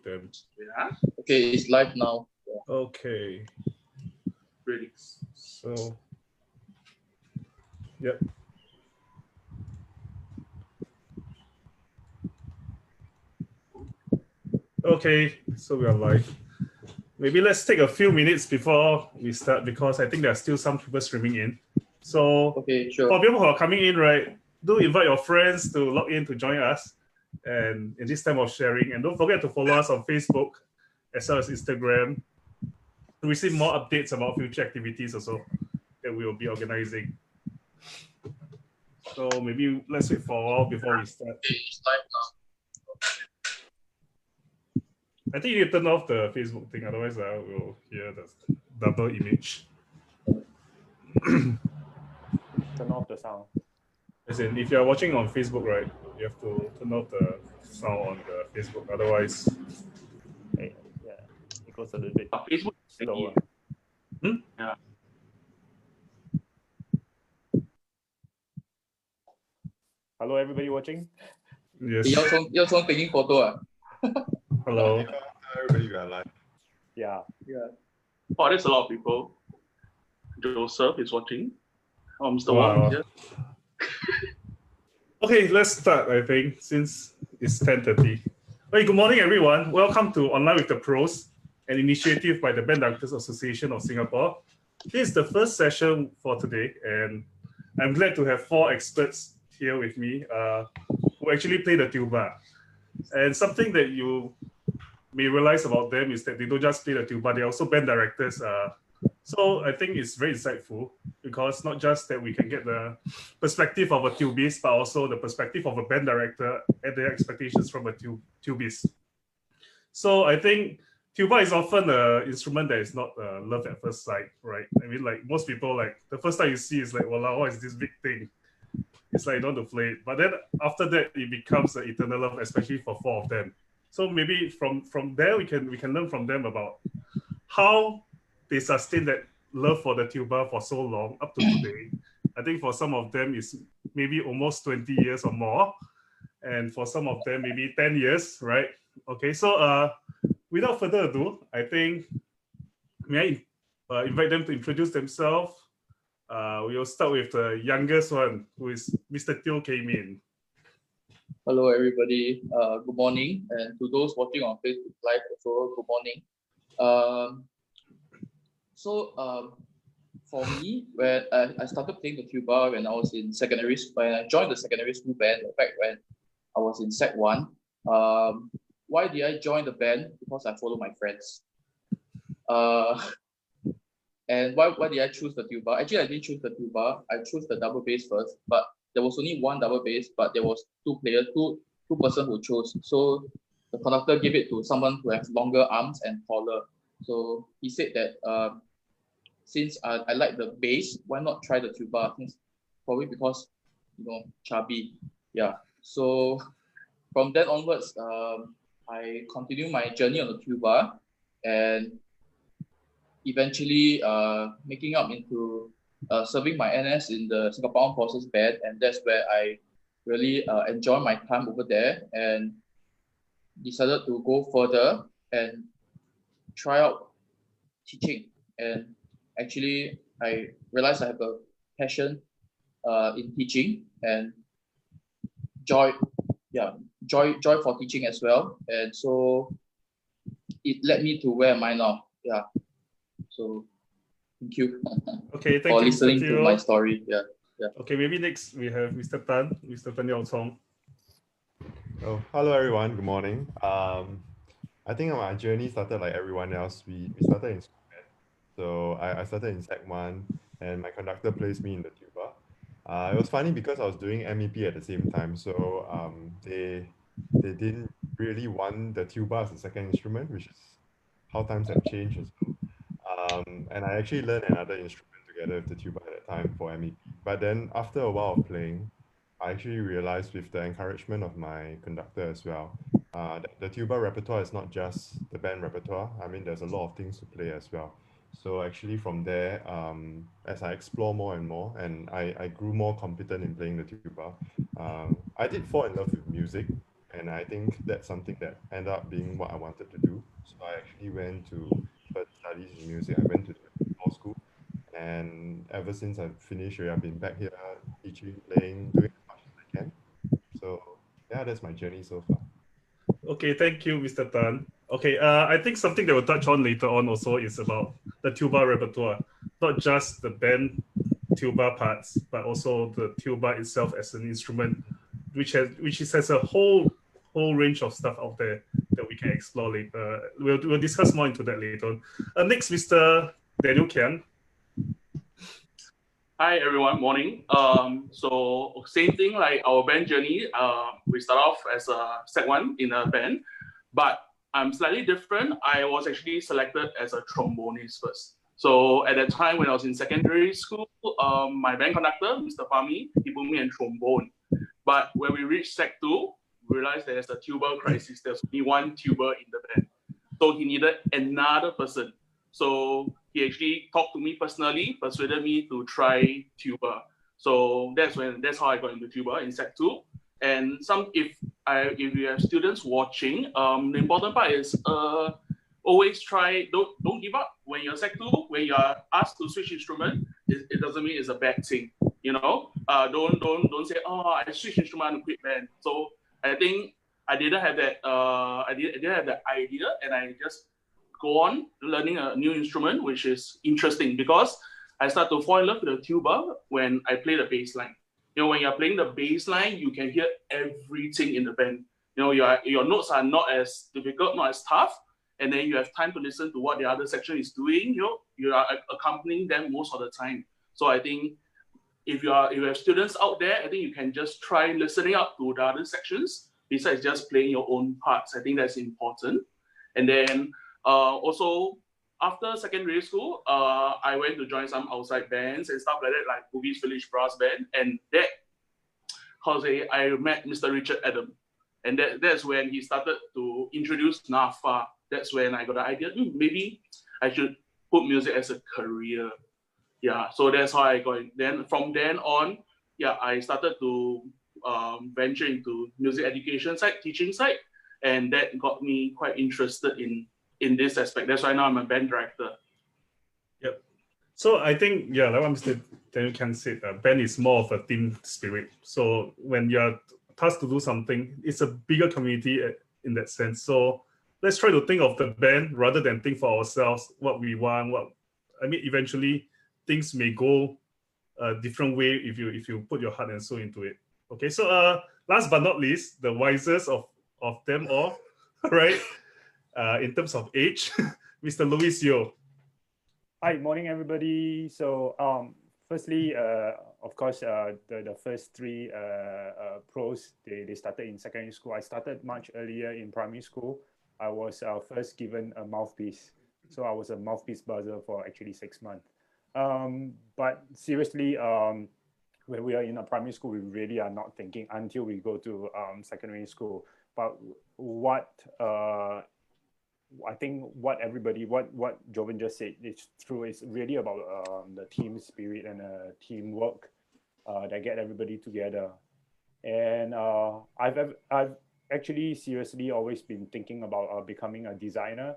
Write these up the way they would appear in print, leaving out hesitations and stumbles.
them. Yeah. Okay, it's live now. Okay. Really. So, yep. Okay, so we are live. Maybe let's take a few minutes before we start because I think there are still some people streaming in. So, Okay, sure. for people who are coming in, right, do invite your friends to log in to join us and in this time of sharing. And don't forget to follow us on Facebook as well as Instagram to receive more updates about future activities also that we will be organizing. So maybe let's wait for a while before we start. Okay, it's live now. I think you need to turn off the Facebook thing, otherwise I will hear the double image. Turn off the sound. As in, if you're watching on Facebook, right, you have to turn off the sound on the Facebook, otherwise. Yeah, it goes a little bit Facebook slower. Yeah. Hello, everybody watching? Yes. You're taking photo. Hello. Everybody got live. Yeah. Oh, there's a lot of people. Joseph is watching. Oh, Mr. Wow. Wong here. Okay, let's start, I think, since it's 10:30. Hey, good morning, everyone. Welcome to Online with the Pros, an initiative by the Band Directors Association of Singapore. This is the first session for today, and I'm glad to have 4 experts here with me who actually play the tuba. And something that you may realize about them is that they don't just play the tuba, they're also band directors. So I think it's very insightful because not just that we can get the perspective of a tubist, but also the perspective of a band director and their expectations from a tubist. So I think tuba is often an instrument that is not loved at first sight, right? I mean, like most people, like the first time you see is like, wow, what is this big thing? It's like you don't want to play it. But then after that, it becomes an eternal love, especially for 4 of them. So maybe from there, we can learn from them about how they sustain that love for the tuba for so long up to today. I think for some of them it's maybe almost 20 years or more, and for some of them maybe 10 years, right? Okay, so without further ado, I think may I invite them to introduce themselves. We'll start with the youngest one, who is Mr. Teo came in. Hello, everybody. Good morning, and to those watching on Facebook Live, also good morning. For me, when I started playing the tuba when I was in secondary school, when I joined the secondary school band back when I was in Sec 1. Why did I join the band? Because I follow my friends. And why did I choose the tuba? Actually, I didn't choose the tuba. I chose the double bass first, but there was only one double bass, but there was two persons who chose. So the conductor gave it to someone who has longer arms and taller. So he said that since I like the bass, why not try the tuba? Probably because, chubby. Yeah. So from then onwards, I continued my journey on the tuba and eventually making up into serving my NS in the Singapore Armed Forces Band, and that's where I really enjoy my time over there and decided to go further and try out teaching. And actually, I realized I have a passion in teaching and joy for teaching as well. And so it led me to where am I now. Yeah. So thank you. Okay, thank for you, listening Mr. to Teo. my story. Yeah. Okay, maybe next we have Mr. Tan Yao Chong. Oh, hello everyone. Good morning. I think my journey started like everyone else. We started in school band. So I started in Sec 1 and my conductor placed me in the tuba. It was funny because I was doing MEP at the same time. So they didn't really want the tuba as a second instrument, which is how times have changed as well. And I actually learned another instrument together with the tuba at that time for MEP. But then after a while of playing, I actually realized with the encouragement of my conductor as well, the tuba repertoire is not just the band repertoire. I mean, there's a lot of things to play as well. So actually from there, as I explore more and more, and I grew more competent in playing the tuba, I did fall in love with music and I think that's something that ended up being what I wanted to do. So I actually went to further studies in music. I went to law school, and ever since I've finished, I've been back here teaching, playing, doing as much as I can. So yeah, that's my journey so far. Okay, thank you, Mr. Tan. Okay, I think something that we'll touch on later on also is about the tuba repertoire, not just the band tuba parts, but also the tuba itself as an instrument, which has a whole range of stuff out there that we can explore later. We'll discuss more into that later on. Next, Mr. Daniel Kian. Hi everyone, morning. So same thing like our band journey. We start off as a Sec 1 in a band, but I'm slightly different. I was actually selected as a trombonist first. So at that time when I was in secondary school, my band conductor, Mr. Fahmi, he put me in trombone. But when we reached Sec 2, we realized there's a tuba crisis. There's only one tuba in the band. So he needed another person. So he actually talked to me personally, persuaded me to try tuba. So that's how I got into tuba in Sec 2. And if you have students watching, the important part is always try, don't give up. When you're Sec 2, when you are asked to switch instrument, it doesn't mean it's a bad thing. Don't say, oh, I switched instrument and quit band. So I think I didn't have that I didn't have that idea, and I just go on learning a new instrument, which is interesting because I start to fall in love with the tuba when I play the bass line. When you're playing the bass line, you can hear everything in the band. Your notes are not as difficult, not as tough, and then you have time to listen to what the other section is doing. You are accompanying them most of the time. So I think if you have students out there, I think you can just try listening up to the other sections besides just playing your own parts. I think that's important. And then also, after secondary school, I went to join some outside bands and stuff like that, like Bugis Village Brass Band. And I met Mr. Richard Adam. And that's when he started to introduce NAFA. That's when I got the idea, maybe I should put music as a career. Yeah, so that's how I got it. Then from then on, I started to venture into music education side, teaching side. And that got me quite interested in this aspect. That's why now I'm a band director. Yep. So I think, like what Mr. Daniel Kian said, band is more of a team spirit. So when you're tasked to do something, it's a bigger community in that sense. So let's try to think of the band rather than think for ourselves what we want. Eventually things may go a different way if you put your heart and soul into it. Okay, so last but not least, the wisest of them all, right? In terms of age, Mr. Louis Yeo. Hi, morning everybody. So firstly, of course, the first three pros, they started in secondary school. I started much earlier in primary school. I was first given a mouthpiece. So I was a mouthpiece buzzer for actually 6 months. But seriously, when we are in a primary school, we really are not thinking until we go to secondary school. But what I think what Jovan just said is true. It's really about the team spirit and teamwork that get everybody together. And I've actually seriously always been thinking about becoming a designer.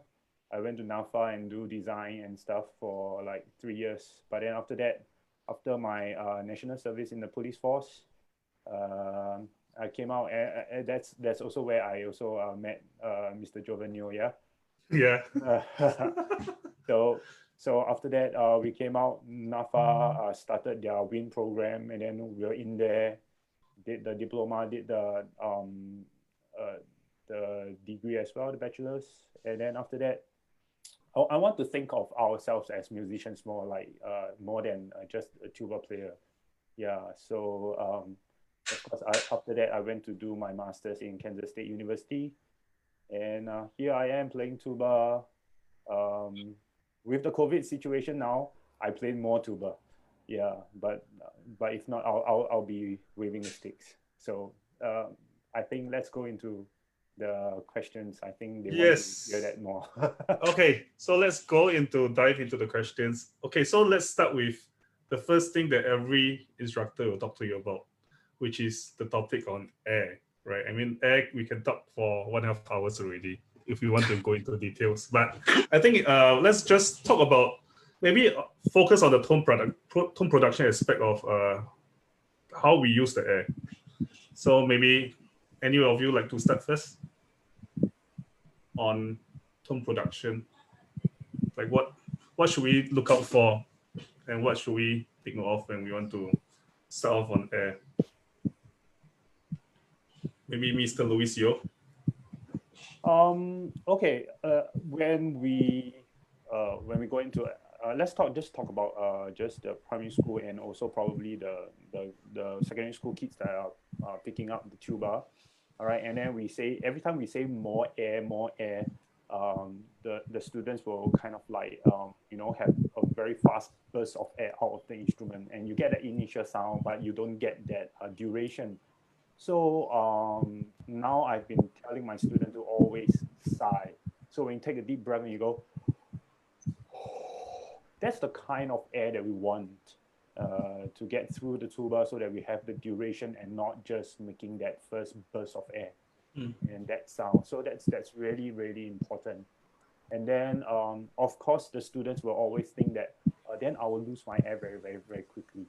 I went to NAFA and do design and stuff for like 3 years. But then after that, after my national service in the police force, I came out, and that's also where I also met Mr. Jovan Neo, yeah. Yeah. So after that, we came out. NAFA started their WIN program, and then we were in there, did the diploma, did the degree as well, the bachelor's, and then after that, I want to think of ourselves as musicians more than just a tuba player. Yeah. So of course, after that, I went to do my master's in Kansas State University. And here I am playing tuba. With the COVID situation now, I play more tuba. Yeah, but if not, I'll be waving the sticks. So I think let's go into the questions. I think they want to hear that more. Okay, so let's dive into the questions. Okay, so let's start with the first thing that every instructor will talk to you about, which is the topic on air. right? I mean, air, we can talk for 1.5 hours already if we want to go into details. But I think let's just talk about, maybe focus on the tone production aspect of how we use the air. So maybe any of you like to start first on tone production? Like what should we look out for, and what should we take note of when we want to start off on air? Maybe Mr. Luis Yo. Okay. When we go into let's talk about just the primary school and also probably the secondary school kids that are picking up the tuba. All right, and then we say every time we say more air, the students will kind of like have a very fast burst of air out of the instrument, and you get the initial sound, but you don't get that duration. So now I've been telling my student to always sigh. So when you take a deep breath and you go, that's the kind of air that we want to get through the tuba, so that we have the duration and not just making that first burst of air and that sound. So that's really, really important. And then of course the students will always think that then I will lose my air very, very, very quickly,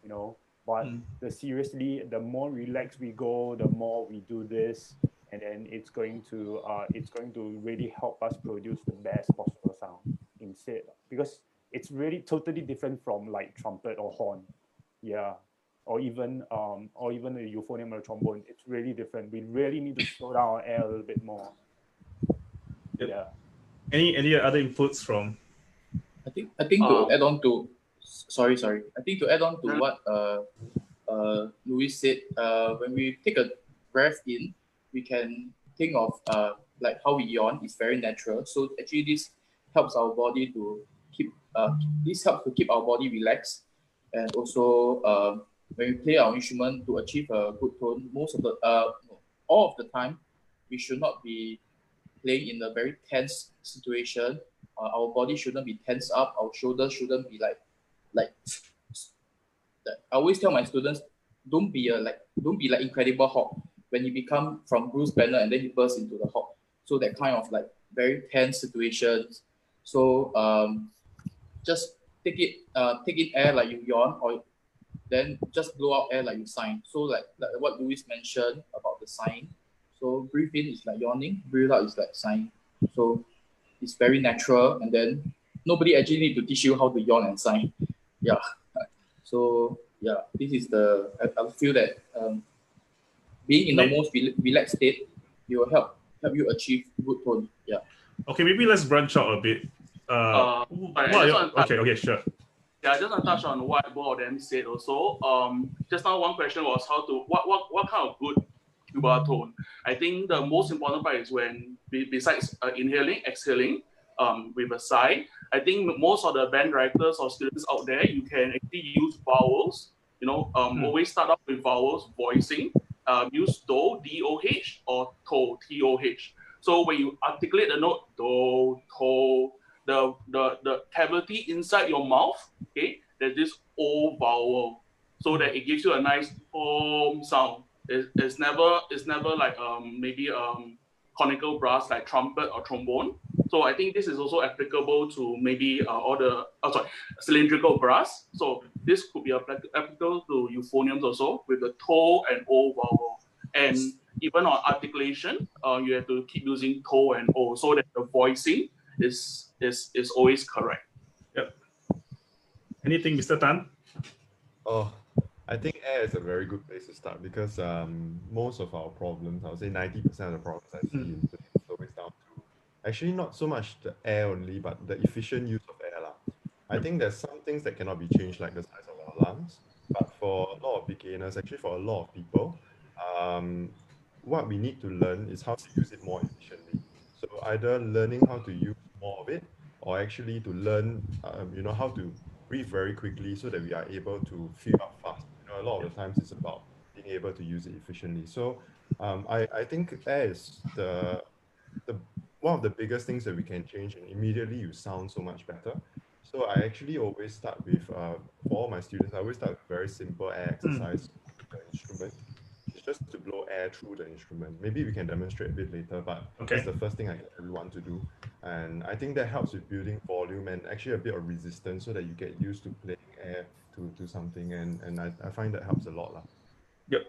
you know. But the more relaxed we go, the more we do this, and then it's going to really help us produce the best possible sound instead, because it's really totally different from like trumpet or horn, yeah, or even the euphonium or trombone. It's really different. We really need to slow down our air a little bit more. Yep. Yeah. Any other inputs from? I think to add on to sorry. I think to add on to what Louis said, when we take a breath in, we can think of like how we yawn is very natural. So actually this helps our body to keep our body relaxed, and also when we play our instrument to achieve a good tone, all of the time we should not be playing in a very tense situation. Our body shouldn't be tense up. Our shoulders shouldn't be like. I always tell my students, don't be like Incredible Hulk when you become from Bruce Banner and then you burst into the Hulk. So that kind of like very tense situations. So just take in air like you yawn, or then just blow out air like you sigh. So like what Louis mentioned about the sighing. So breathe in is like yawning, breathe out is like sighing. So it's very natural, and then nobody actually need to teach you how to yawn and sigh. Yeah. So yeah, this is I feel that being in the most relaxed state, it will help you achieve good tone. Yeah. Okay, maybe let's branch out a bit. Okay, sure. Yeah, I just want to touch on what both of them said also. Just now one question was what kind of good tuba tone. I think the most important part is when besides inhaling, exhaling, with a sigh. I think most of the band directors or students out there, you can actually use vowels. Always start off with vowels, voicing. Use do, D-O-H, or to, T-O-H. So when you articulate the note do, to, the cavity inside your mouth, okay, there's this O vowel, so that it gives you a nice sound. It's never like maybe conical brass like trumpet or trombone. So I think this is also applicable to maybe cylindrical brass. So this could be applicable to euphoniums also with the to and o vowel. And even on articulation, you have to keep using to and o, so that the voicing is always correct. Yep. Anything, Mr. Tan? Oh, I think air is a very good place to start because most of our problems, I would say 90% of the problems I see in today is always down to actually not so much the air only, but the efficient use of air. I think there's some things that cannot be changed, like the size of our lungs. But for a lot of beginners, actually for a lot of people, what we need to learn is how to use it more efficiently. So either learning how to use more of it, or actually to learn, how to breathe very quickly so that we are able to fill up fast. A lot of the times it's about being able to use it efficiently. So I think air is the one of the biggest things that we can change, and immediately you sound so much better. So I actually always start with, for all my students, I always start with very simple air exercise with the instrument. It's just to blow air through the instrument. Maybe we can demonstrate a bit later, but Okay. that's the first thing I get everyone to do. And I think that helps with building volume and actually a bit of resistance so that you get used to playing air to something. And I find that helps a lot. Yep.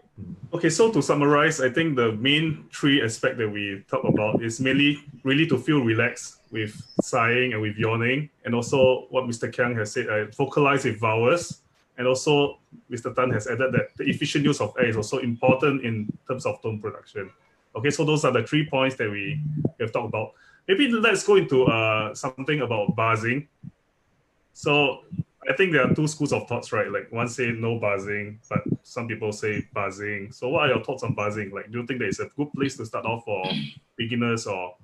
Okay, so to summarize, I think the main three aspects that we talk about is mainly really to feel relaxed with sighing and with yawning, and also what Mr. Kiang has said, vocalize with vowels, and also Mr. Tan has added that the efficient use of air is also important in terms of tone production. Okay, so those are the 3 points that we have talked about. Maybe let's go into something about buzzing. So I think there are two schools of thoughts, right? Like one say no buzzing, but some people say buzzing. So what are your thoughts on buzzing? Like, do you think that it's a good place to start off for beginners or,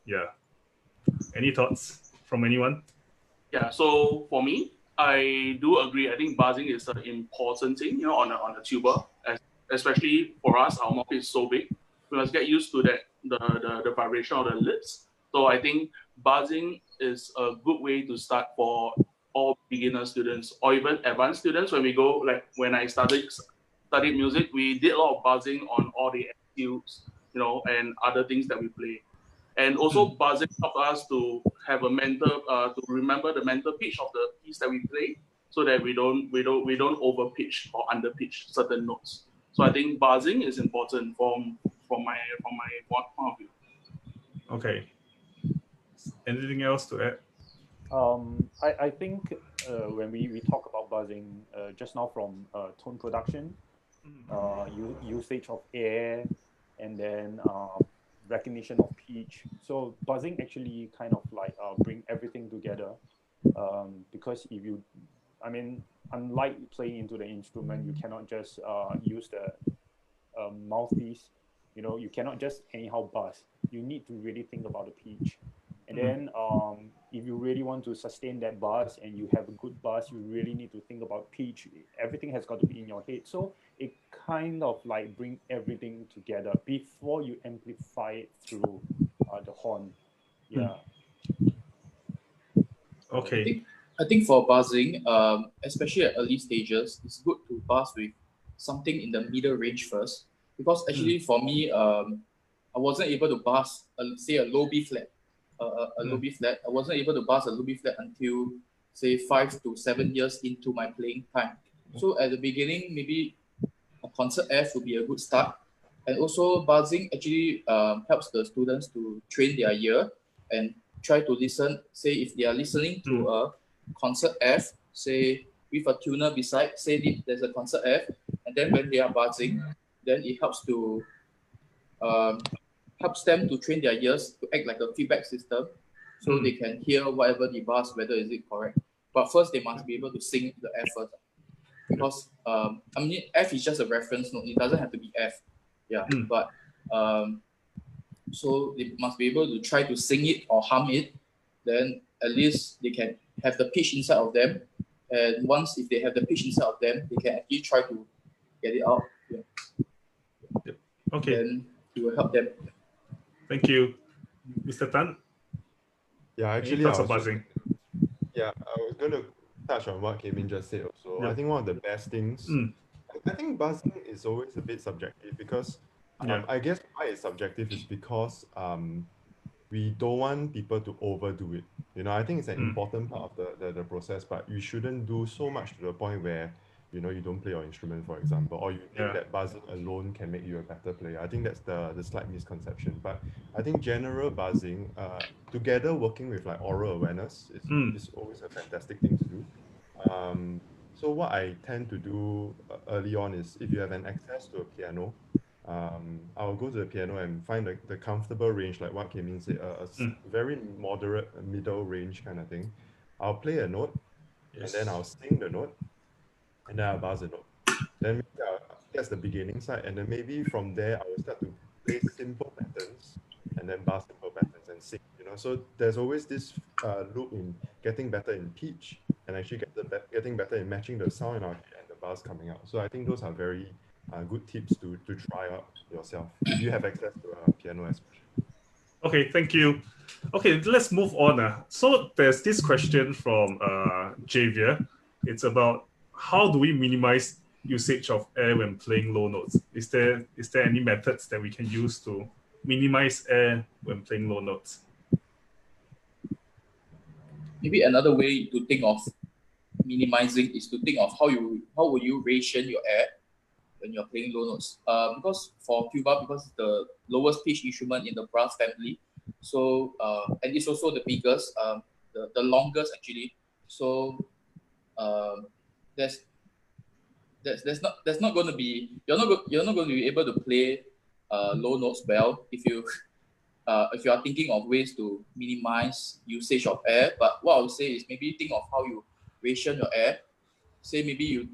yeah? Any thoughts from anyone? Yeah, so for me, I do agree. I think buzzing is an important thing, on the tuba, especially for us. Our mouth is so big, we must get used to that the vibration of the lips. So I think buzzing is a good way to start for all beginner students or even advanced students. When we go, like when I studied music, we did a lot of buzzing on all the cues, and other things that we play. And also buzzing helps us to have a mental, to remember the mental pitch of the piece that we play, so that we don't over pitch or under pitch certain notes. So I think buzzing is important from my point of view. Okay. Anything else to add? I think when we talk about buzzing just now from tone production, usage of air, and then recognition of pitch. So buzzing actually kind of like bring everything together, because unlike playing into the instrument, you cannot just use the mouthpiece. You cannot just anyhow buzz. You need to really think about the pitch. And then if you really want to sustain that buzz and you have a good buzz, you really need to think about pitch. Everything has got to be in your head. So it kind of like bring everything together before you amplify it through the horn. Yeah. Okay. I think for buzzing, especially at early stages, it's good to buzz with something in the middle range first. Because actually for me, I wasn't able to buzz, say a low B flat. Low B flat. I wasn't able to buzz a low B flat until say 5 to 7 years into my playing time. So at the beginning, maybe a concert F would be a good start. And also buzzing actually helps the students to train their ear and try to listen. Say if they are listening to a concert F, say with a tuner beside, say there's a concert F, and then when they are buzzing, then it helps them to train their ears to act like a feedback system, so they can hear whatever the buzz, whether is it correct. But first, they must be able to sing the F first, because F is just a reference note. It doesn't have to be F. Yeah, but so they must be able to try to sing it or hum it. Then at least they can have the pitch inside of them. And once if they have the pitch inside of them, they can actually try to get it out. Yeah. Okay. Then it will help them. Thank you. Mr. Tan? Yeah, actually, thoughts on buzzing? I was going to touch on what Kim just said also. Yeah. I think one of the best things, I think buzzing is always a bit subjective because I guess why it's subjective is because we don't want people to overdo it. I think it's an important part of the process, but you shouldn't do so much to the point where you don't play your instrument, for example, or you think that buzzing alone can make you a better player. I think that's the slight misconception. But I think general buzzing, together working with like oral awareness, is always a fantastic thing to do. So what I tend to do early on is, if you have an access to a piano, I'll go to the piano and find the comfortable range, like what Kim said, a very moderate middle range kind of thing. I'll play a note, and then I'll sing the note, and then I'll buzz the note. Then that's the beginning side, and then maybe from there I will start to play simple patterns, and then buzz simple patterns and sing. So there's always this loop in getting better in pitch, and actually getting better in matching the sound in our head and the buzz coming out. So I think those are very good tips to try out yourself if you have access to a piano, especially. Okay, thank you. Okay, let's move on. So there's this question from Javier. It's about how do we minimize usage of air when playing low notes? Is there any methods that we can use to minimize air when playing low notes? Maybe another way to think of minimizing is to think of how will you ration your air when you're playing low notes. Because for tuba, because it's the lowest pitch instrument in the brass family, so and it's also the biggest, the longest actually. So there's not going to be you're not going to be able to play low notes well if you are thinking of ways to minimize usage of air. But what I would say is maybe think of how you ration your air. Say maybe you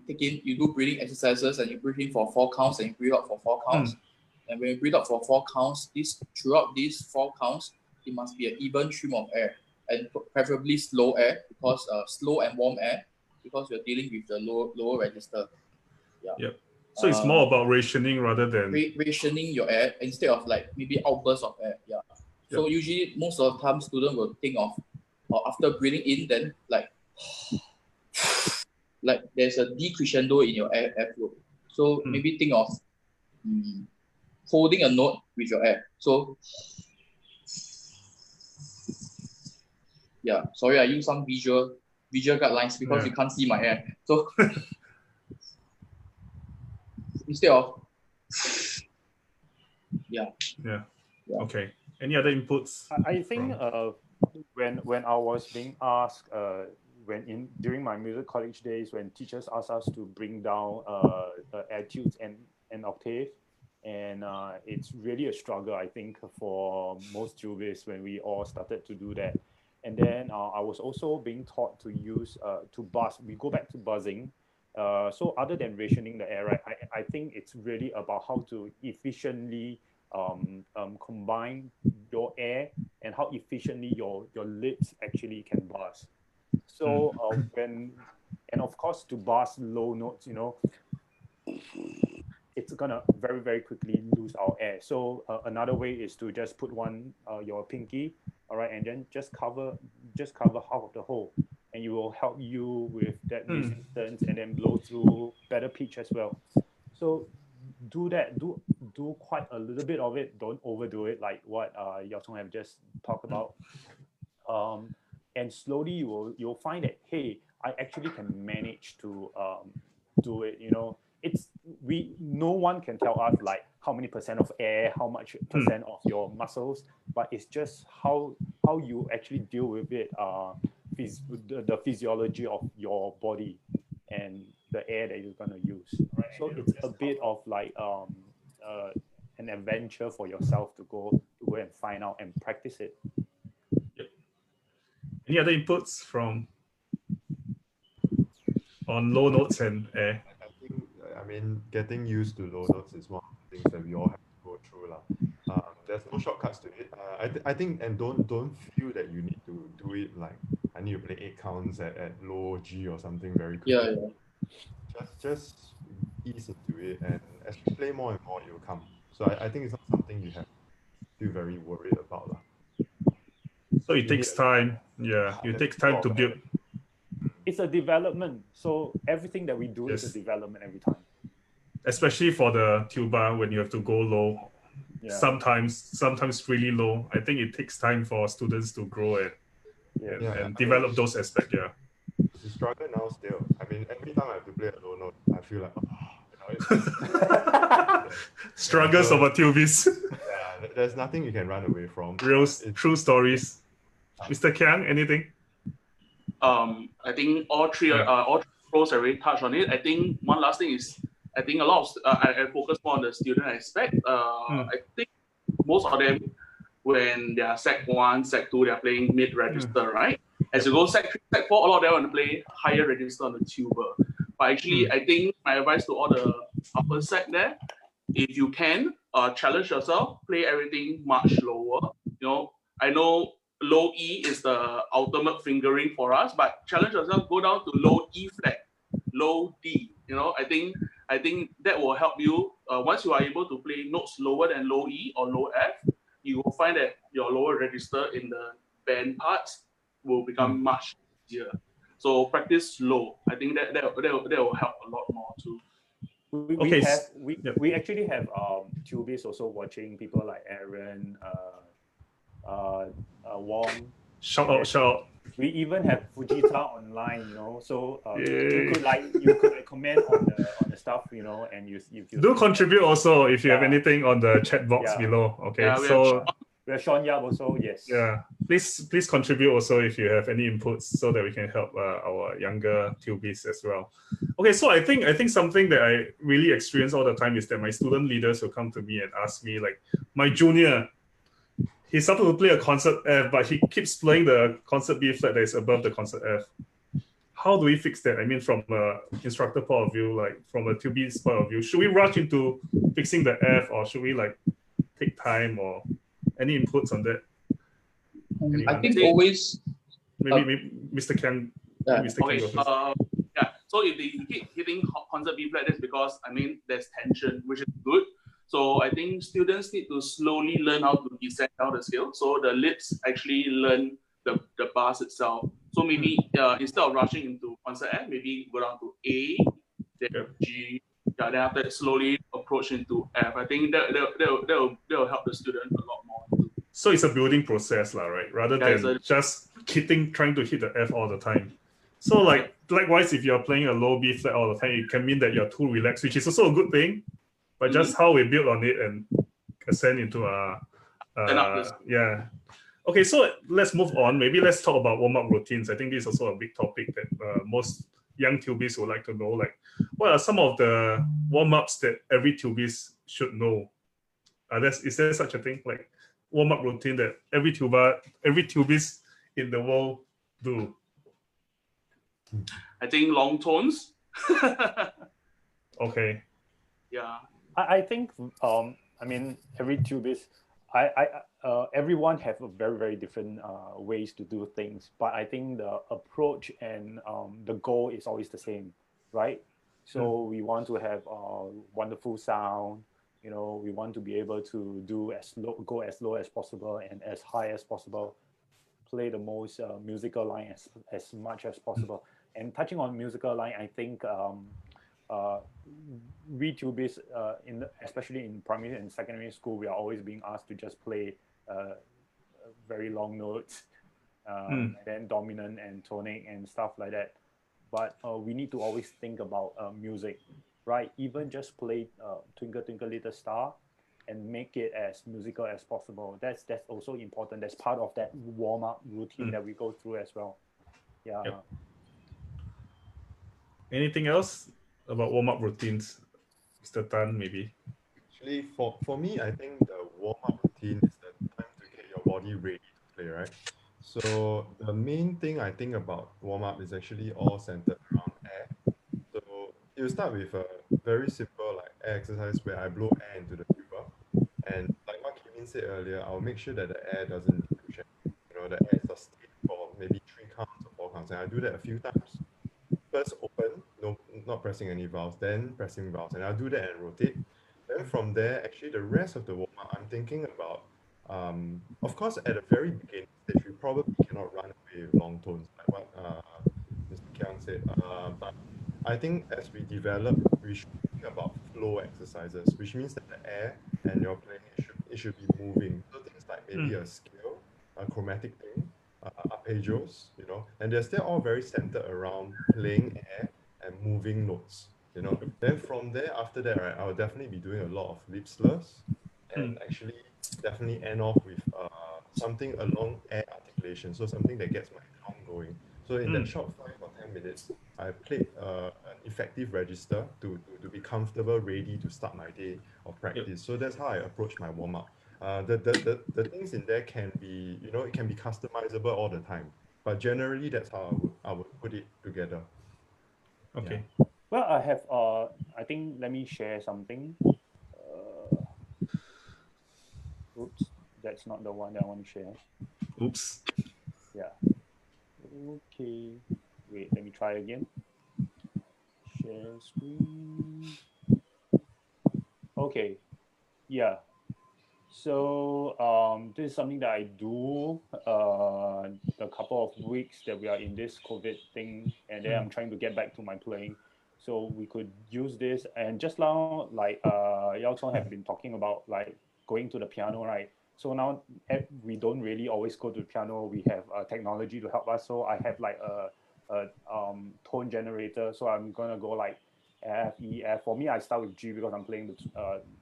do breathing exercises and you breathe in for 4 counts and you breathe out for 4 counts. And when you breathe out for 4 counts, throughout these 4 counts, it must be an even stream of air, and preferably slow air, because slow and warm air, because you're dealing with the lower register. Yeah. So it's more about rationing rather than rationing your air instead of like maybe outbursts of air. Yeah. So usually most of the time students will think of after breathing in, then like there's a decrescendo in your airflow. So maybe think of holding a note with your air. So yeah, sorry, I use some visual guidelines because you can't see my air. So instead of Okay. Any other inputs? I think when I was being asked during my music college days, when teachers asked us to bring down etudes and octave, and it's really a struggle, I think, for most tubists when we all started to do that. And then I was also being taught to use to buzz. We go back to buzzing. So other than rationing the air, right, I think it's really about how to efficiently combine your air and how efficiently your lips actually can buzz. So and of course to buzz low notes, it's gonna very, very quickly lose our air. So another way is to just put your pinky, all right, and then just cover half of the hole, and it will help you with that resistance and then blow through better pitch as well. So do that, do quite a little bit of it. Don't overdo it, like what Yao Tong have just talked about. And slowly you'll find that, hey, I actually can manage to do it. No one can tell us like how many percent of air, how much percent of your muscles, but it's just how you actually deal with it, the physiology of your body and the air that you're going to use. So it's a bit of like an adventure for yourself to go and find out and practice it. Any other inputs on low notes and air? I mean, getting used to low notes is one of the things that we all have to go through. There's no shortcuts to it. I think, and don't feel that you need to do it like I need to play 8 counts at low G or something very quickly. Yeah. Just ease into it, and as you play more and more, it will come. So I think it's not something you have to feel very worried about. So it takes time. Yeah, it takes time to build. It's a development. So everything that we do is a development every time. Especially for the tuba, when you have to go low, sometimes really low. I think it takes time for students to grow and develop those aspects. Yeah. It's a struggle now still. I mean, every time I have to play a low note, I feel like, struggles of a tubist. Yeah, there's nothing you can run away from. True stories. Mr. Kiang, anything? I think all three pros already touched on it. I think one last thing is, I think a lot of I focus more on the student aspect. I think most of them, when they are Sec 1, Sec 2, they are playing mid register, right? As you go Sec 3, Sec 4, a lot of them want to play higher register on the tuba. But actually, I think my advice to all the upper Sec there, if you can, challenge yourself, play everything much lower. I know low E is the ultimate fingering for us, but challenge yourself, go down to low E flat, low D. I think that will help you. Once you are able to play notes lower than low E or low F, you will find that your lower register in the band parts will become much easier. So practice low. I think that will help a lot more too. Okay, we actually have tubists also watching, people like Aaron, Wong. shout out, shout out. We even have Fujita online, so Yay. you could like comment on the stuff, and you Do contribute also if you have Yeah. anything on the chat box Yeah. below. Okay, Yeah, we so we have Sean Yap also, yes. yeah, please contribute also if you have any inputs so that we can help our younger tubies as well. Okay, so I think something that I really experience all the time is that my student leaders will come to me and ask me, like, my junior, he started to play a concert F, but he keeps playing the concert B flat that is above the concert F. How do we fix that? I mean, from a instructor point of view, like from a tube's point of view, should we rush into fixing the F, or should we like take time, or any inputs on that? I think always. Maybe Mr. Kiang. Mr. Okay. Kiang goes first. Yeah. So if they keep hitting concert B flat, that's because there's tension, which is good. So I think students need to slowly learn how to descend down the scale. So the lips actually learn the bars itself. So maybe instead of rushing into concert F, maybe go down to A, then G. Yeah, then after that slowly approach into F. I think that will help the student a lot more. So it's a building process, right? Rather than just trying to hit the F all the time. So likewise, if you're playing a low B flat all the time, it can mean that you're too relaxed, which is also a good thing. But just how we build on it and ascend into yeah. Okay, so let's move on. Maybe let's talk about warm-up routines. I think this is also a big topic that most young tubies would like to know. Like, what are some of the warm-ups that every tubist should know? Is there such a thing, like warm-up routine that every tubist in the world do? I think long tones. Okay. Yeah. I think every tubist, everyone have a very, very different ways to do things, but I think the approach and the goal is always the same, right? So we want to have wonderful sound. We want to be able to go as low as possible and as high as possible, play the most musical line as much as possible. And touching on musical line, I think we tubists, especially in primary and secondary school, we are always being asked to just play very long notes, and then dominant and tonic and stuff like that. But we need to always think about music, right? Even just play Twinkle Twinkle Little Star and make it as musical as possible. That's also important. That's part of that warm-up routine that we go through as well. Yeah. Yep. Anything else about warm-up routines, Mr. Tan, maybe? Actually, for me, I think the warm-up routine is the time to get your body ready to play, right? So the main thing I think about warm-up is actually all centered around air. So you start with a very simple like air exercise where I blow air into the tuba, and like what Kim said earlier, I'll make sure that the air doesn't push. The air is sustained for maybe 3 counts or 4 counts, and I do that a few times. First open, no, not pressing any valves, then pressing valves, and I'll do that and rotate. Then from there, actually the rest of the warm-up, I'm thinking about, of course, at the very beginning stage, we probably cannot run away with long tones, like what Mr. Kiang said. But I think as we develop, we should think about flow exercises, which means that the air and your playing, it should be moving. So things like maybe a scale, a chromatic thing, arpeggios, and they're all very centered around playing air and moving notes, Then from there, after that, right, I'll definitely be doing a lot of lip slurs and actually definitely end off with something along air articulation, so something that gets my tongue going. So in that short 5 or 10 minutes, I played an effective register to be comfortable, ready to start my day of practice. So that's how I approach my warm-up. The things in there can be, it can be customizable all the time. But generally, that's how I would put it together. Okay. Yeah. Well, I have, I think, let me share something. Oops, that's not the one that I want to share. Oops. Yeah. Okay. Wait, let me try again. Share screen. Okay. Yeah. So this is something that I do a couple of weeks that we are in this COVID thing, and then I'm trying to get back to my playing. So we could use this. And just now, like Yao Chong have been talking about like going to the piano, right? So now we don't really always go to piano. We have technology to help us. So I have like a tone generator. So I'm gonna go like F, E, F. For me, I start with G because I'm playing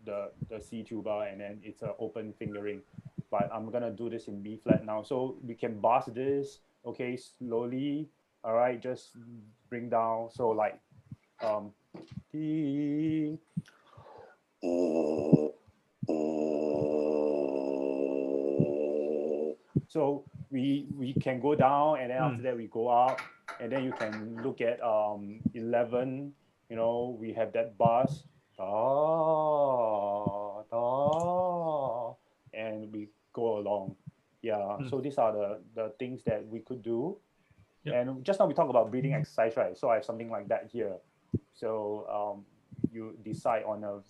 the C tuba, and then it's an open fingering. But I'm gonna do this in B flat now. So we can bass this, okay, slowly. All right, just bring down. So like D. So we can go down, and then after that we go up, and then you can look at 11. You know, we have that bass, da, da, and we go along. Yeah. So these are the things that we could do. Yep. And just now we talk about breathing exercise, right? So I have something like that here. So you decide on a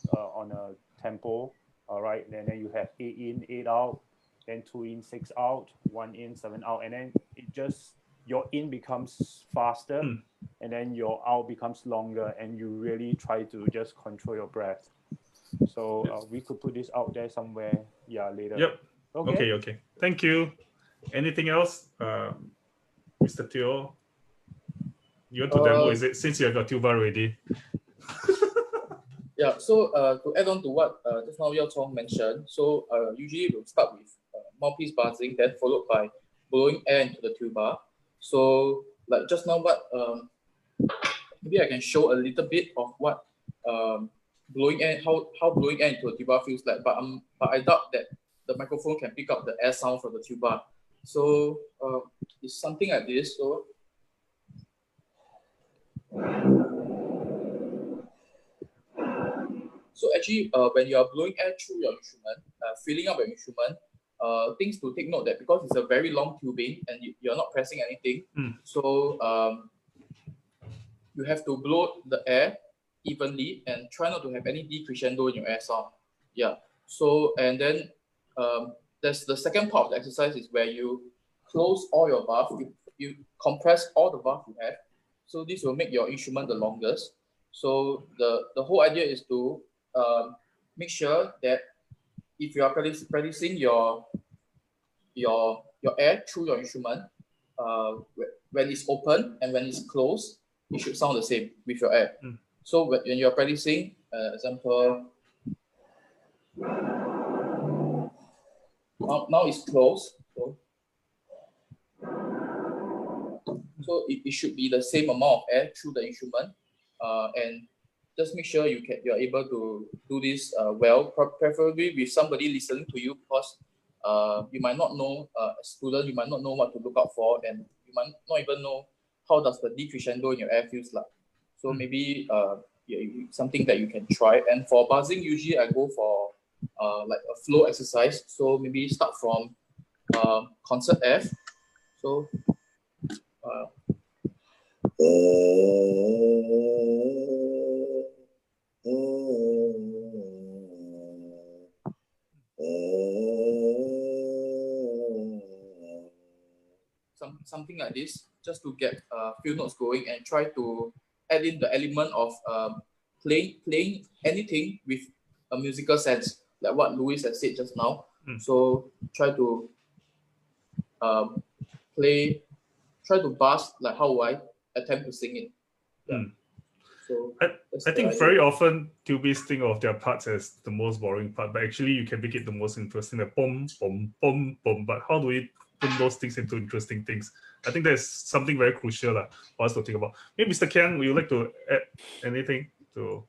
tempo, all right? And then you have 8 in, 8 out, then 2 in, 6 out, 1 in, 7 out, and then it just your in becomes faster, and then your out becomes longer, and you really try to just control your breath. So we could put this out there somewhere, yeah, later. Yep. Okay. Okay. Thank you. Anything else, Mr. Teo? You want to demo? Is it since you have your tuba ready? Yeah, so to add on to what just now Yao Chong mentioned, so usually we'll start with mouthpiece buzzing, then followed by blowing air into the tuba. So like just now, what maybe I can show a little bit of what blowing air, how blowing air into a tuba feels like. But I doubt that the microphone can pick up the air sound from the tuba. So it's something like this. So actually, when you are blowing air through your instrument, filling up your instrument, things to take note that because it's a very long tubing and you're not pressing anything, so you have to blow the air evenly and try not to have any decrescendo in your air sound. Yeah. So and then there's the second part of the exercise is where you close all your valve, you compress all the valve you have. So this will make your instrument the longest. So the whole idea is to make sure that if you are practicing your air through your instrument, when it's open and when it's closed, it should sound the same with your air. So when you're practicing, example, now it's closed. So it should be the same amount of air through the instrument, and just make sure you're able to do this well, preferably with somebody listening to you, because you might not know, a student, you might not know what to look out for, and you might not even know how does the decrescendo in your air feels like. So maybe something that you can try. And for buzzing, usually I go for like a flow exercise. So maybe start from concert F. So something like this, just to get a few notes going and try to add in the element of playing anything with a musical sense, like what Louis has said just now. So try to try to buzz, like how I attempt to sing it. Yeah. So I think very often tubists think of their parts as the most boring part, but actually you can make it the most interesting, like boom, boom, boom, boom. But how do we put those things into interesting things? I think that's something very crucial for us to think about. Maybe Mr. Kiang, would you like to add anything to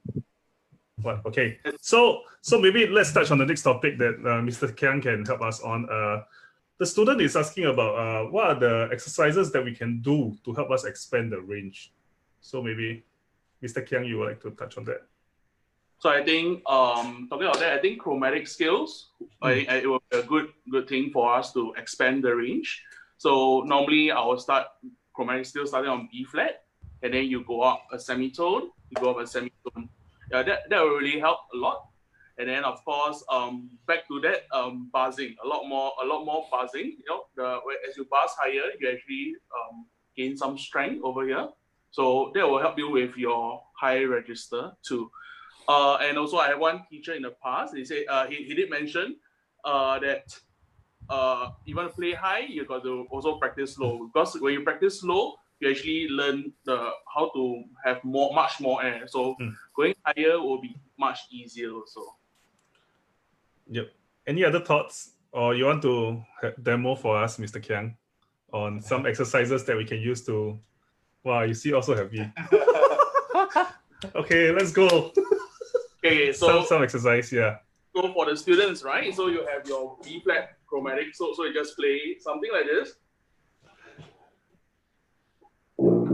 what? Okay, so maybe let's touch on the next topic that Mr. Kiang can help us on. The student is asking about what are the exercises that we can do to help us expand the range. So maybe Mr. Kiang, you would like to touch on that? So I think talking about that, I think chromatic scales, it will be a good thing for us to expand the range. So normally I will start chromatic scales starting on B flat, and then you go up a semitone, Yeah, that will really help a lot. And then of course, back to that, buzzing, a lot more buzzing. You know, as you buzz higher, you actually gain some strength over here. So that will help you with your high register too. And also I had one teacher in the past, he said, he did mention that you want to play high, you got to also practice low, because when you practice low, you actually learn how to have much more air. So going higher will be much easier also. Yep. Any other thoughts, or you want to demo for us, Mr. Kiang, on some exercises that we can use to? Wow, you see, also happy. Okay, let's go. Okay, so some exercise, yeah. So for the students, right? So you have your B flat chromatic. So you just play something like this. And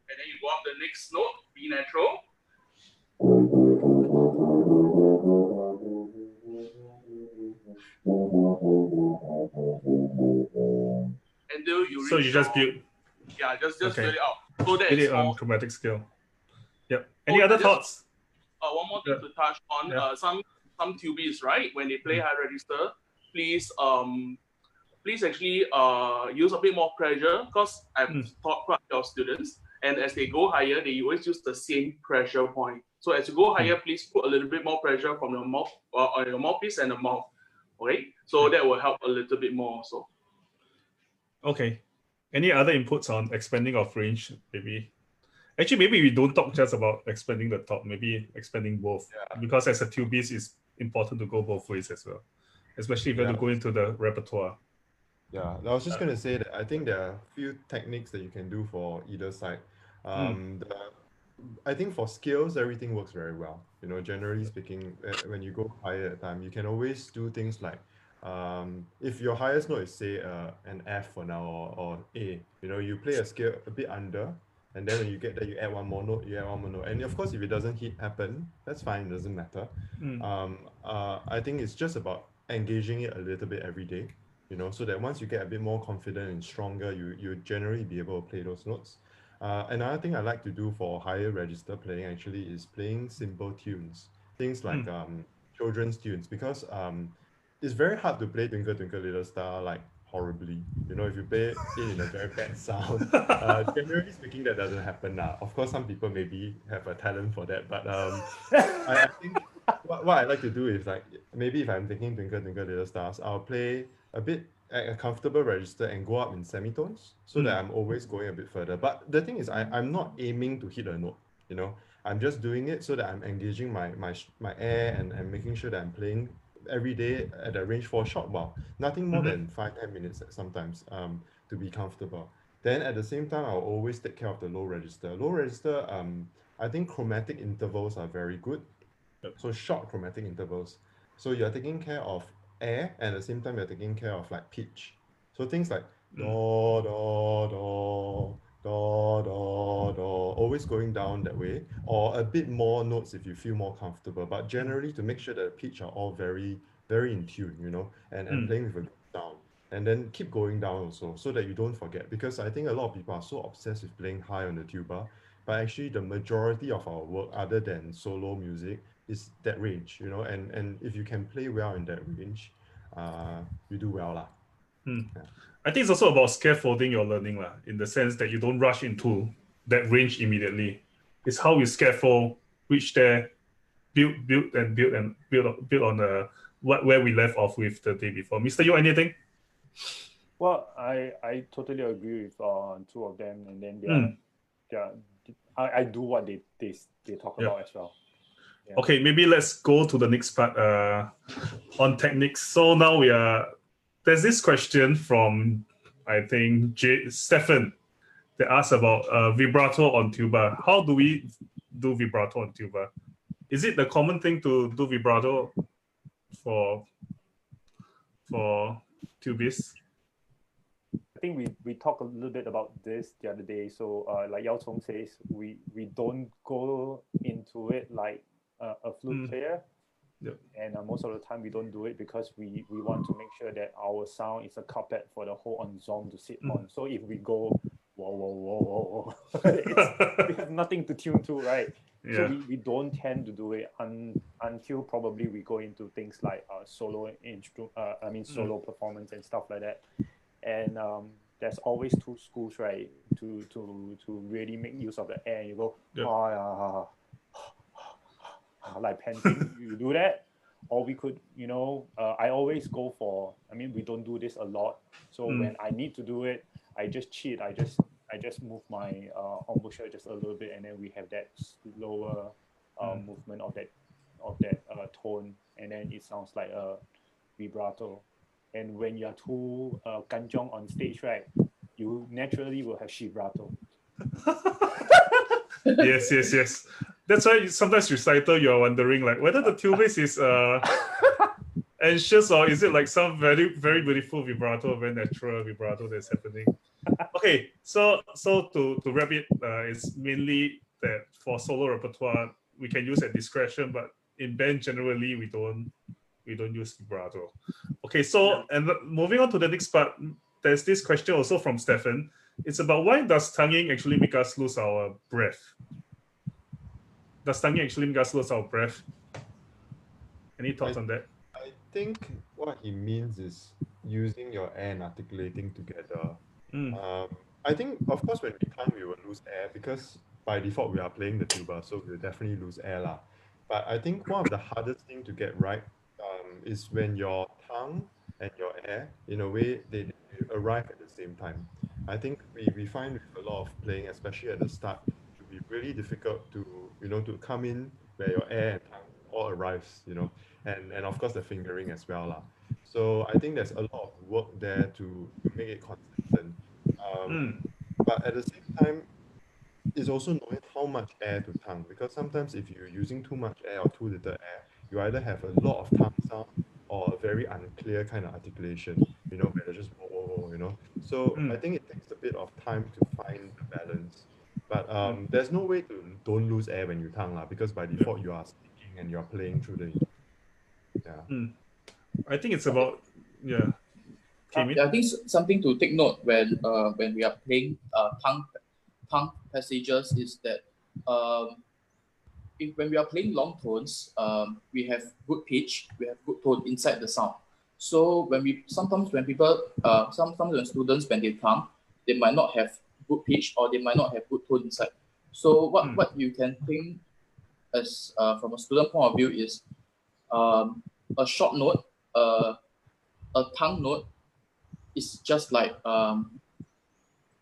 then you go up the next note, B natural. Until you reach. So you just build. Yeah, just okay. build it out. So that build is it on chromatic scale. Yep. Any so other thoughts? One more thing to touch on. Some tubies, right? When they play high register, please actually use a bit more pressure, because I've taught quite a lot of students, and as they go higher, they always use the same pressure point. So as you go higher, please put a little bit more pressure from your mouth, on your mouthpiece and the mouth. Okay, so that will help a little bit more also. Okay. Any other inputs on expanding of range? Maybe we don't talk just about expanding the top, maybe expanding both. Because as a tubist, it's important to go both ways as well, especially if you want to go into the repertoire. Yeah, I was just going to say that I think there are a few techniques that you can do for either side. I think for scales, everything works very well. Generally speaking, when you go higher at time, you can always do things like, if your highest note is, say, an F for now, or A, you play a scale a bit under, and then when you get there, you add one more note, and of course, if it doesn't happen, that's fine, it doesn't matter. I think it's just about engaging it a little bit every day, so that once you get a bit more confident and stronger, you generally be able to play those notes. Another thing I like to do for higher register playing actually is playing simple tunes, things like children's tunes, because it's very hard to play Twinkle Twinkle Little Star like horribly. If you play it in a very bad sound, generally speaking, that doesn't happen now. Of course, some people maybe have a talent for that, but I think what I like to do is, like, maybe if I'm thinking Twinkle Twinkle Little Stars, I'll play a bit at a comfortable register and go up in semitones, so that I'm always going a bit further. But the thing is, I'm not aiming to hit a note. I'm just doing it so that I'm engaging my air and making sure that I'm playing every day at a range for a short while, nothing more than 5-10 minutes sometimes, to be comfortable. Then at the same time, I'll always take care of the low register. I think chromatic intervals are very good. So short chromatic intervals. So you're taking care of air, and at the same time you're taking care of like pitch. So things like do, do, do, do, do, do, always going down that way, or a bit more notes if you feel more comfortable. But generally, to make sure that the pitch are all very, very in tune, and playing with a good sound. And then keep going down also, so that you don't forget. Because I think a lot of people are so obsessed with playing high on the tuba, but actually the majority of our work, other than solo music, is that range, and if you can play well in that range, you do well lah. I think it's also about scaffolding your learning lah, in the sense that you don't rush into that range immediately. It's how you scaffold, reach there, build on where we left off with the day before. Mr. Yo, anything? Well, I totally agree with two of them, and then I do what they talk about as well. Yeah. Okay, maybe let's go to the next part on techniques. So now there's this question from, I think, Stefan, that asks about vibrato on tuba. How do we do vibrato on tuba? Is it the common thing to do vibrato for tubists? I think we talked a little bit about this the other day. So like Yao Chong says, we don't go into it like a flute player. Yep. And most of the time we don't do it because we want to make sure that our sound is a carpet for the whole ensemble to sit on. So if we go whoa. We have nothing to tune to, right? Yeah. So we don't tend to do it until probably we go into things like solo performance and stuff like that. And there's always two schools, right? To really make use of the air. You go, like panting. You do that, or we could, I always go for. I mean, we don't do this a lot. So when I need to do it, I just cheat. I just move my embouchure just a little bit, and then we have that slower movement of that tone, and then it sounds like a vibrato. And when you're too kanchong on stage, right, you naturally will have vibrato. Yes. That's why sometimes recital you're wondering like whether the tubas is anxious or is it like some very very beautiful vibrato, very natural vibrato that's happening. Okay, so to wrap it, it's mainly that for solo repertoire we can use at discretion, but in band generally we don't use vibrato. Okay, so and moving on to the next part, there's this question also from Stefan. It's about why does tonguing actually make us lose our breath? Does tonguing actually make us lose our breath? Any thoughts on that? I think what he means is using your air and articulating together. I think, of course, when we tongue, we will lose air because by default we are playing the tuba, so we'll definitely lose air lah. But I think one of the hardest thing to get right is when your tongue and your air, in a way, they arrive at the same time. I think we find with a lot of playing, especially at the start, it will be really difficult to to come in where your air and tongue all arrives, and of course the fingering as well lah. So I think there's a lot of work there to make it consistent. But at the same time, it's also knowing how much air to tongue, because sometimes if you're using too much air or too little air, you either have a lot of tongue sound or a very unclear kind of articulation, where they're just whoa. So I think it takes a bit of time to find the balance. But there's no way to don't lose air when you tongue lah, because by default you are speaking and you're playing through the I think it's about I think something to take note when we are playing tongue passages is that when we are playing long tones, we have good pitch, we have good tone inside the sound. So sometimes when students when they tongue, they might not have good pitch or they might not have good tone inside. So what you can think as from a student point of view is a short note, a tongue note is just like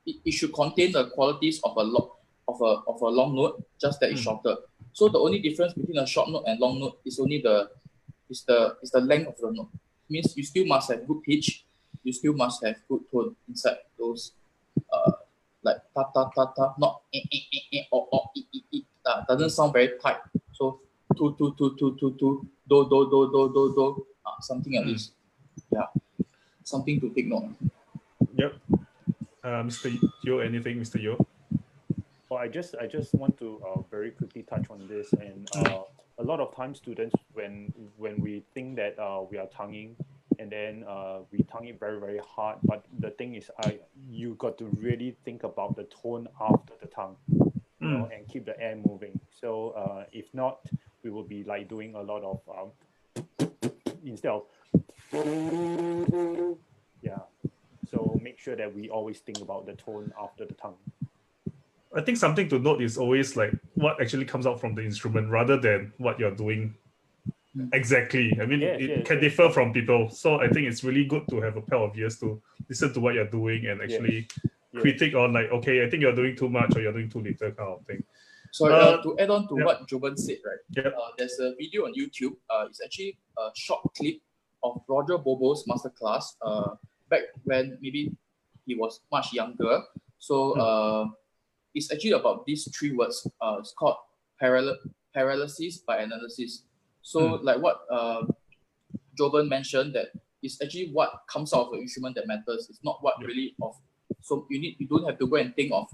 it should contain the qualities of a long note, just that it's shorter. So the only difference between a short note and long note is only the length of the note. It means you still must have good pitch, you still must have good tone inside those like ta ta ta ta, not or doesn't sound very tight. So tu do something like this. Yeah, something to take note. Yep. Mr. Yo, anything, Mr. Yo? Well, I just want to very quickly touch on this, and a lot of times students when we think that we are tonguing, and then we tongue it very very hard, but the thing is, you got to really think about the tone after the tongue, and keep the air moving. So if not, we will be like doing a lot of instead of So make sure that we always think about the tone after the tongue. I think something to note is always like what actually comes out from the instrument rather than what you're doing exactly. I mean, it can differ from people. So I think it's really good to have a pair of ears to listen to what you're doing and actually critique on like, okay, I think you're doing too much or you're doing too little kind of thing. So to add on to what Jovan said, right? There's a video on YouTube. It's actually a short clip of Roger Bobo's masterclass back when maybe he was much younger. So it's actually about these three words. It's called paralysis by analysis. So like what Jovan mentioned, that it's actually what comes out of the instrument that matters. It's not what really of. So you don't have to go and think of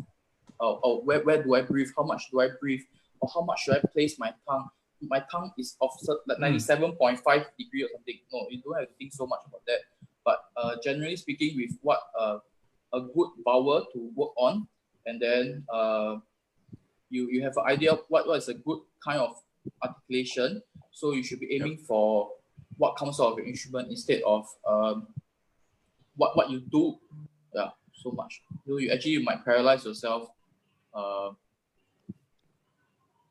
where do I breathe, how much do I breathe, or how much should I place my tongue. My tongue is of like 97.5 degree or something. No, you don't have to think so much about that. But generally speaking, with what a good vowel to work on and then you have an idea of what is a good kind of articulation. So you should be aiming for what comes out of your instrument instead of what you do. Yeah, so much. So you might paralyze yourself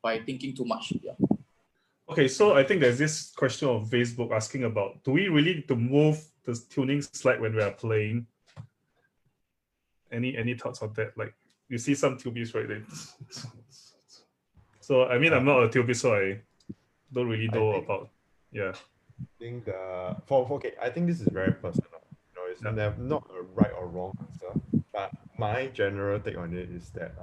by thinking too much. Yeah. Okay, so I think there's this question on Facebook asking about, do we really need to move the tuning slide when we are playing? Any thoughts on that? Like, you see some tubist right there. So I mean, I'm not a tubist, so I don't really know about. Yeah. I think I think this is very personal. You know, it's not a right or wrong answer. But my general take on it is that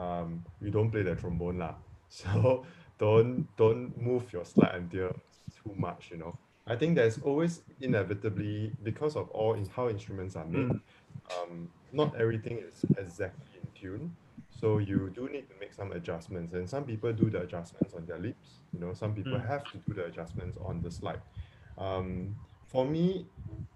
you don't play the trombone lah. So don't move your slide until too much, you know. I think there's always inevitably, because of how instruments are made, not everything is exactly in tune. So you do need to make some adjustments, and some people do the adjustments on their lips. You know, some people have to do the adjustments on the slide. For me,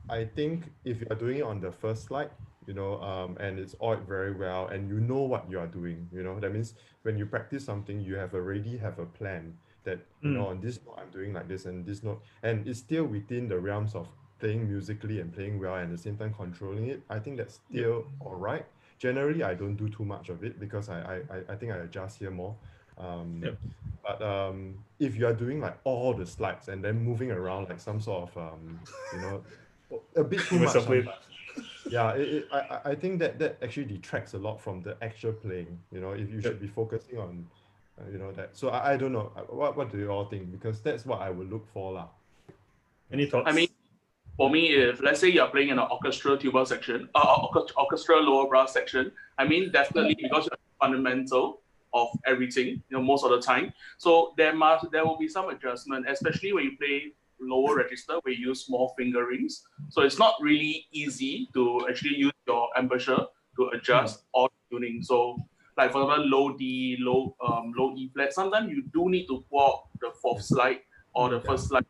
I think if you are doing it on the first slide, you know, and it's oiled very well, and you know what you are doing, you know, that means when you practice something, you already have a plan that, you know, on this note I'm doing like this, and this note, and it's still within the realms of playing musically and playing well, and at the same time controlling it. I think that's still all right. Generally, I don't do too much of it because I think I adjust here more. But if you are doing like all the slides and then moving around like some sort of you know, a bit too much sometimes. Yeah, I think that actually detracts a lot from the actual playing. You know, if you should be focusing on you know, that. So I don't know. What do you all think? Because that's what I would look for lah. Any thoughts? I mean, for me, if let's say you're playing in an orchestral tuba section, orchestral lower brass section, I mean, definitely because you're fundamental of everything, you know, most of the time. So there will be some adjustment, especially when you play lower register, where you use small fingerings. So it's not really easy to actually use your embouchure to adjust all the tuning. So like for example, low D, low E flat, sometimes you do need to pull out the fourth slide or the first slide,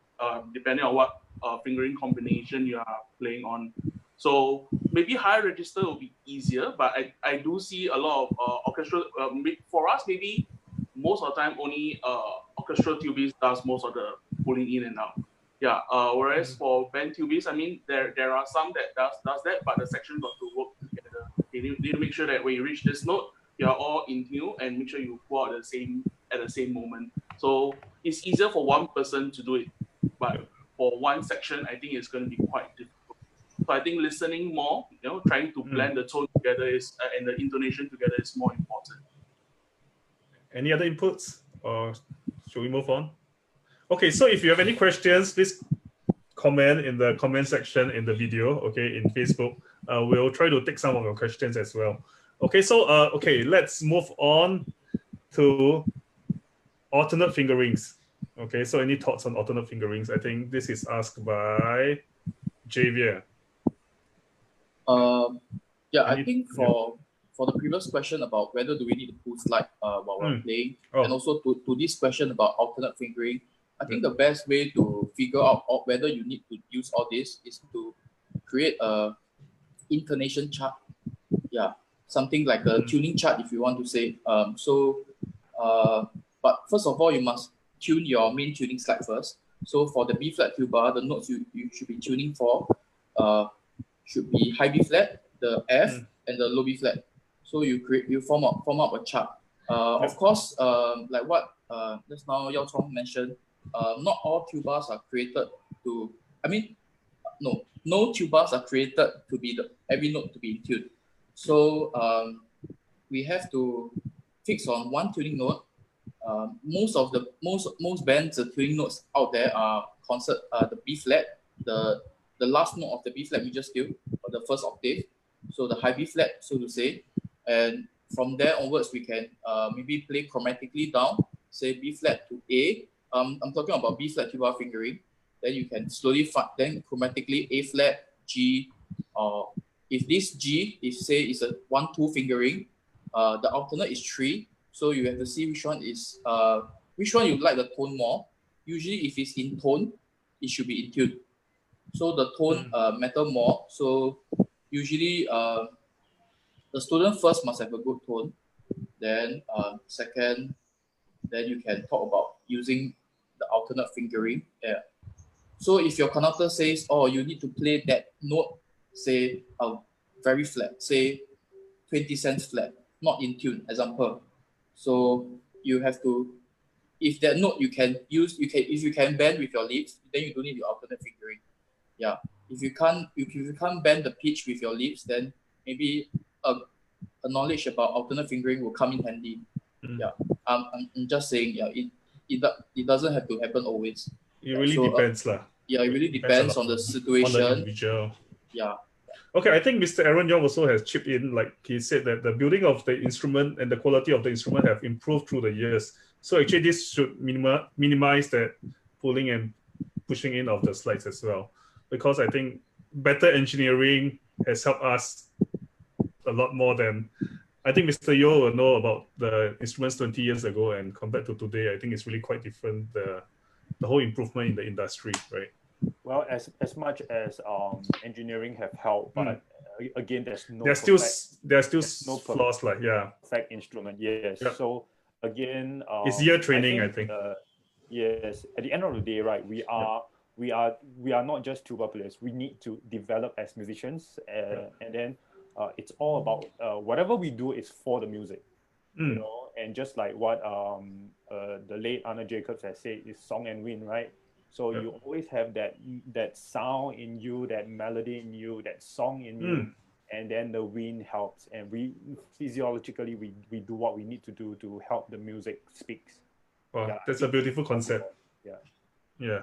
depending on what fingering combination you are playing on. So maybe higher register will be easier, but I do see a lot of orchestral, for us maybe most of the time only orchestral tubist does most of the pulling in and out. Yeah, whereas for band tubist, I mean, there are some that does that, but the section got to work together. You need to make sure that when you reach this note, you're all in tune and make sure you pull out at the same moment. So it's easier for one person to do it, but for one section, I think it's going to be quite difficult. So I think listening more, you know, trying to blend the tone together and the intonation together is more important. Any other inputs, or should we move on? Okay, so if you have any questions, please comment in the comment section in the video, okay, in Facebook. We'll try to take some of your questions as well. Okay, so let's move on to alternate fingerings. Okay, so any thoughts on alternate fingerings? I think this is asked by Javier. I think for the previous question about whether do we need to pull slide while we're playing, and also to this question about alternate fingering, I think the best way to figure out whether you need to use all this is to create a intonation chart. Yeah, something like a tuning chart, if you want to say. But first of all, you must tune your main tuning slide first. So for the B flat tuba, the notes you should be tuning for should be high B flat, the F, and the low B flat. So you form up a chart. Of course, like what just now Yao Chong mentioned, not all tubas are created to. I mean, no tubas are created to be every note to be in tune. So we have to fix on one tuning note. Most bands, the tuning notes out there are the B flat, the last note of the B flat major scale, or the first octave, so the high B flat, so to say, and from there onwards we can maybe play chromatically down, say B flat to A. I'm talking about B flat tuba fingering. Then you can slowly then chromatically A flat, G, or if this G is say is a 1-2 fingering, the alternate is 3. So you have to see which one you like the tone more. Usually, if it's in tone, it should be in tune. So the tone matter more. So usually, the student first must have a good tone. Then second, then you can talk about using the alternate fingering. Yeah. So if your conductor says, oh, you need to play that note, say very flat, say 20 cents flat, not in tune, example. So you have to, if that note you can use, if you can bend with your lips, then you don't need the alternate fingering. Yeah. If you can't bend the pitch with your lips, then maybe a knowledge about alternate fingering will come in handy. Yeah. I'm just saying, yeah, it doesn't have to happen always. It really depends, lah. Yeah, it really a depends lot on the on the situation. individual. Yeah. Okay, I think Mr. Aaron Yong also has chipped in, like he said that the building of the instrument and the quality of the instrument have improved through the years. So actually this should minimize that pulling and pushing in of the slides as well. Because I think better engineering has helped us a lot more than, I think Mr. Yo will know about the instruments 20 years ago and compared to today, I think it's really quite different, the whole improvement in the industry, right? Well, as much as engineering have helped, but again, there's no there's still no flaws, like perfect instrument. Yes. Yep. So again, it's year training, I think. Yes. At the end of the day, right, we are not just tuba players. We need to develop as musicians, and then it's all about whatever we do is for the music. You know, and just like what the late Anna Jacobs has said, is song and wind, right? So you always have that sound in you, that melody in you, that song in you, and then the wind helps. And we physiologically we do what we need to do to help the music speaks. Wow, that's a beautiful concept. Yeah. Yeah.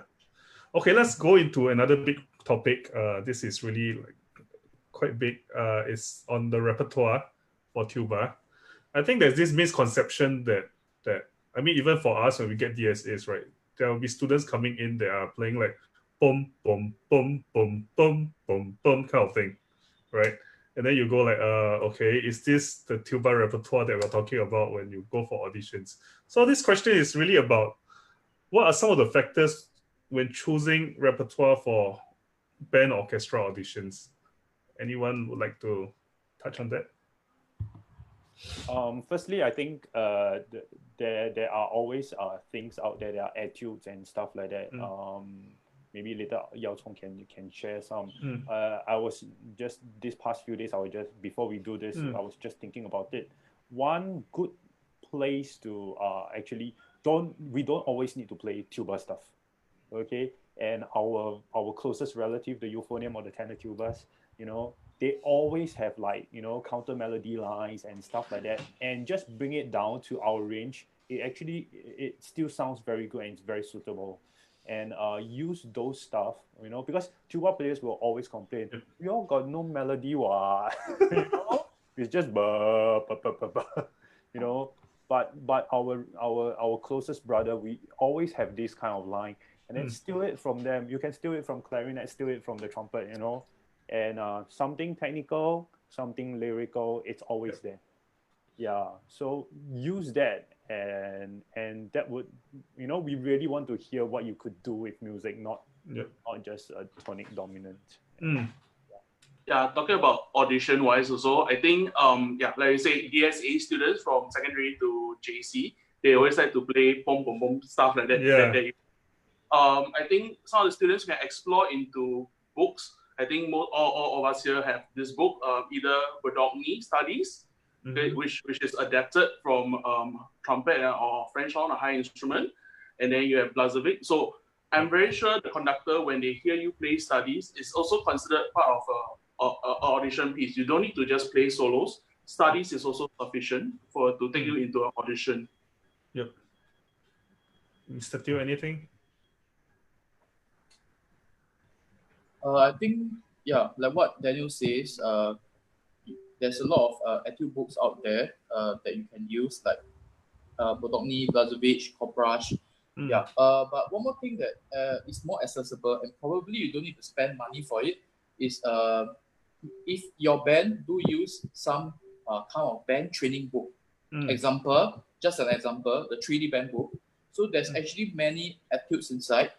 Okay, let's go into another big topic. This is really like quite big. It's on the repertoire for tuba. I think there's this misconception that I mean, even for us when we get DSAs, right, there will be students coming in that are playing like boom, boom, boom, boom, boom, boom, boom kind of thing, right? And then you go like, okay, is this the tuba repertoire that we're talking about when you go for auditions? So this question is really about what are some of the factors when choosing repertoire for band orchestra auditions? Anyone would like to touch on that? Firstly, I think there are always things out there. There are etudes and stuff like that. Maybe later Yao Chong can share some. I was just this past few days. I was just before we do this. I was just thinking about it. One good place to actually we don't always need to play tuba stuff, okay? And our closest relative, the euphonium or the tenor tubas, you know, they always have like, you know, counter melody lines and stuff like that, and just bring it down to our range. It still sounds very good and it's very suitable. And use those stuff, you know, because tuba players will always complain, we all got no melody, you know, it's just you know. But our closest brother, we always have this kind of line, and then steal it from them. You can steal it from clarinet, steal it from the trumpet, you know. And something technical, something lyrical, it's always there. Yeah, so use that, and that would, you know, we really want to hear what you could do with music, not just a tonic dominant. Yeah, talking about audition wise also, I think like you say, DSA students from secondary to JC, they always like to play pom pom pom stuff like that. I think some of the students can explore into books. I think all of us here have this book, either Bodogny Studies, which is adapted from trumpet or French horn, a high instrument, and then you have Blazovic. So I'm very sure the conductor, when they hear you play studies, is also considered part of a audition piece. You don't need to just play solos. Studies is also sufficient to take you into an audition. Yep. Mr. Teo, anything? I think, yeah, like what Daniel says, there's a lot of etude books out there that you can use, like Bodogny, Blazovic, Koprash. Yeah. But one more thing that is more accessible and probably you don't need to spend money for it is if your band do use some kind of band training book. Example, just an example, the 3D band book. So there's actually many etudes inside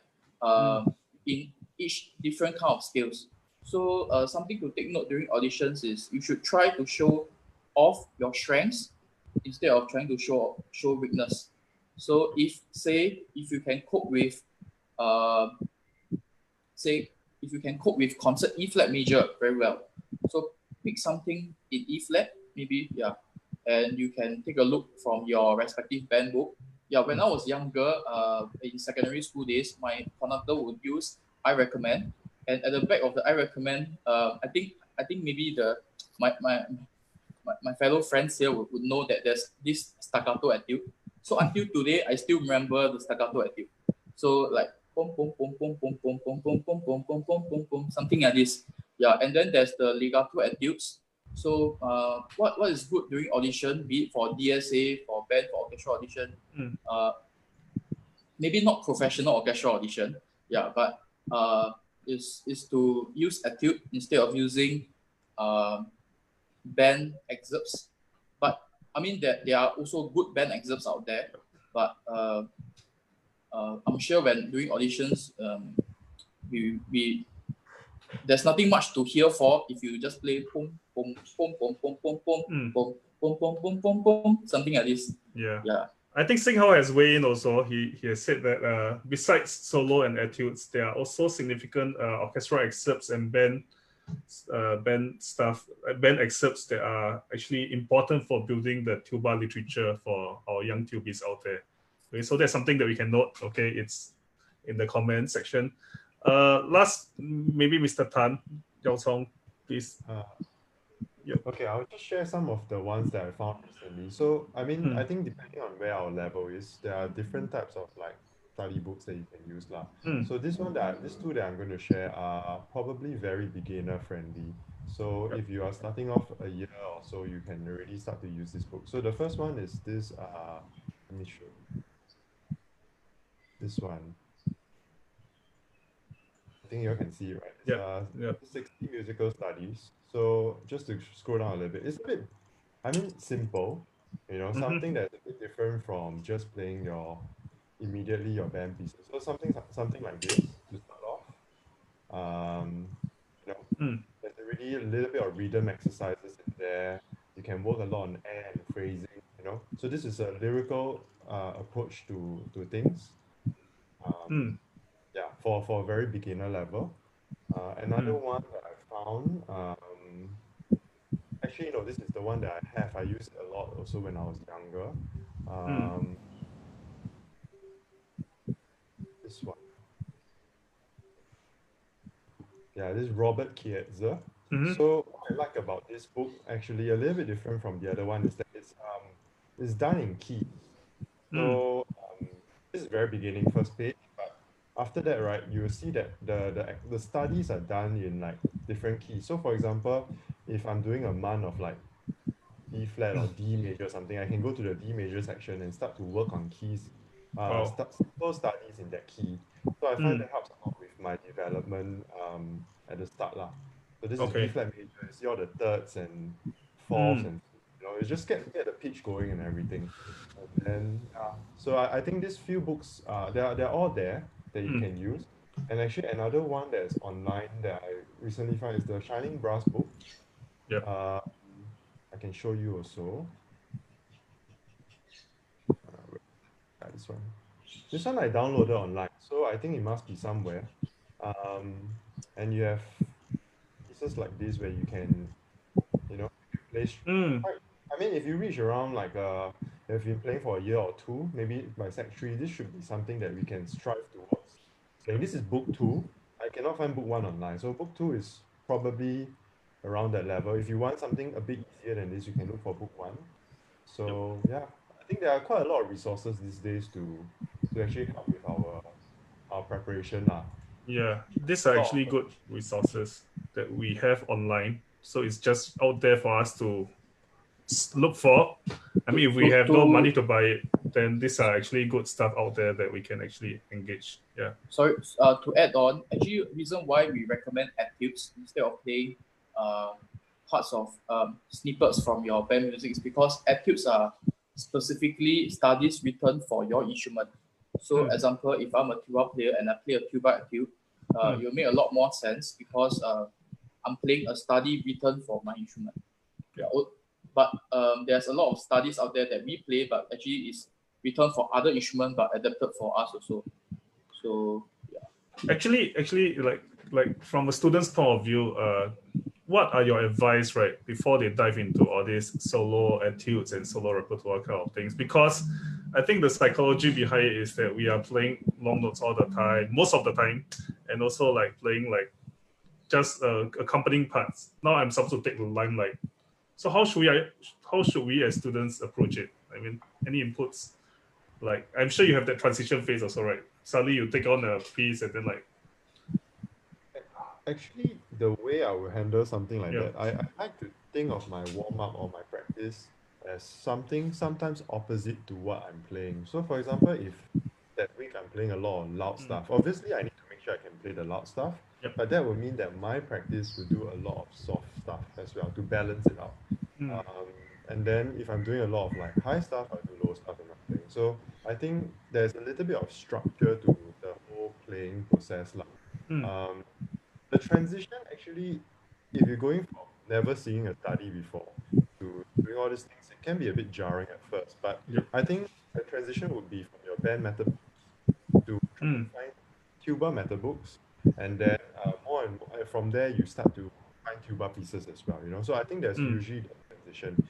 in each different kind of scales. So something to take note during auditions is you should try to show off your strengths instead of trying to show weakness. So if you can cope with concert E flat major very well, so pick something in E flat maybe, and you can take a look from your respective band book. When I was younger, in secondary school days, my conductor would use I recommend, and at the back of the I recommend, I think maybe my fellow friends here would know that there's this staccato etude. So until today, I still remember the staccato etude. So like boom, boom, boom, boom, boom, boom, boom, boom, boom, boom, boom, boom, boom, boom, something like this. And then there's the legato etudes. So what is good during audition, be it for DSA, for band, for orchestral audition, maybe not professional orchestral audition, but is to use etude instead of using band excerpts. But I mean that there are also good band excerpts out there, but I'm sure when doing auditions, we there's nothing much to hear for if you just play boom boom boom boom boom boom boom boom boom boom boom boom boom, something like this. Yeah. I think Sing Hao has weighed in also. He has said that besides solo and etudes, there are also significant orchestral excerpts and band excerpts that are actually important for building the tuba literature for our young tubies out there. Okay, so that's something that we can note. Okay, it's in the comment section. Last, maybe Mr. Tan, Yao Chong, please. Okay, I'll just share some of the ones that I found recently. So, I mean, I think depending on where our level is, there are different types of like study books that you can use lah. So these two that I'm going to share are probably very beginner friendly. So if you are starting off a year or so, you can already start to use this book. So the first one is this, let me show you. This one. I think you can see it, right? It's 60 musical studies. So just to scroll down a little bit, it's a bit, I mean, simple, something that's a bit different from just playing immediately your band pieces. So something like this to start off. There's already a little bit of rhythm exercises in there. You can work a lot on air and phrasing, So this is a lyrical approach to things. For a very beginner level. Another one that I found, actually, this is the one that I have. I used it a lot also when I was younger. This one. This is Robert Kietzer. So what I like about this book, actually, a little bit different from the other one, is that it's done in keys. So this is very beginning, first page, but after that, right, you will see that the studies are done in like different keys. So for example, if I'm doing a month of like B flat or D major or something, I can go to the D major section and start to work on keys, simple studies in that key. So I find that helps a lot with my development at the start lah. So this is B flat major. You see all the thirds and fourths and you just get the pitch going and everything. And then so I think these few books they're all there that you can use. And actually another one that's online that I recently found is the Shining Brass book. I can show you also. This one I downloaded online, so I think it must be somewhere. And you have pieces like this where you can, play. I mean, if you reach around like if you've been playing for a year or two, maybe by Sec 3, this should be something that we can strive towards. And this is book 2. I cannot find book 1 online, so book 2 is probably around that level. If you want something a bit easier than this, you can look for book 1. So I think there are quite a lot of resources these days to actually help with our preparation lah. These are actually good resources that we have online. So it's just out there for us to look for. I mean, if we have no money to buy it, then these are actually good stuff out there that we can actually engage. Sorry, to add on, actually, reason why we recommend etudes instead of playing parts of snippets from your band music is because etudes are specifically studies written for your instrument. So, example, if I'm a tuba player and I play a tuba etude, it will make a lot more sense because I'm playing a study written for my instrument. but there's a lot of studies out there that we play, but actually is written for other instruments but adapted for us also. So yeah. Actually, like from a student's point of view, what are your advice, right, before they dive into all these solo etudes and solo repertoire kind of things? Because I think the psychology behind it is that we are playing long notes all the time, most of the time, and also like playing like just accompanying parts. Now I'm supposed to take the limelight. So how should we as students approach it? I mean, any inputs? Like I'm sure you have that transition phase also, right? Suddenly you take on a piece and then like Actually, the way I would handle something like Yeah. that, I like to think of my warm up or my practice as something sometimes opposite to what I'm playing. So, for example, if that week I'm playing a lot of loud stuff, obviously I need to make sure I can play the loud stuff, Yep. but that would mean that my practice will do a lot of soft stuff as well to balance it out. And then if I'm doing a lot of like high stuff, I'll do low stuff and everything. So I think there's a little bit of structure to the whole playing process. The transition actually, if you're going from never seeing a study before to doing all these things, it can be a bit jarring at first. But Yep. I think the transition would be from your band method to try to find tuba method books, and then more and more, from there you start to find tuba pieces as well. So I think there's usually the transition.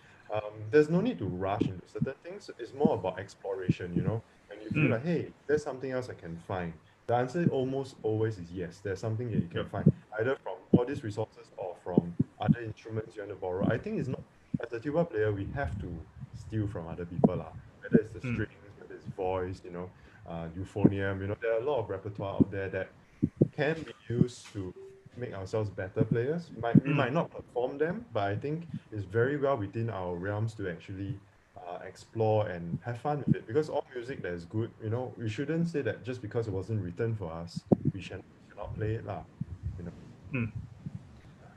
There's no need to rush into certain things. It's more about exploration. When you feel like, hey, there's something else I can find. The answer almost always is yes. There's something that you can Yep. find either from all these resources or from other instruments you want to borrow. I think it's not, as a tuba player, we have to steal from other people, whether it's the strings, whether it's voice, euphonium. There are a lot of repertoire out there that can be used to make ourselves better players. We might not perform them, but I think it's very well within our realms to actually explore and have fun with it. Because all music that is good, we shouldn't say that just because it wasn't written for us, we cannot play it,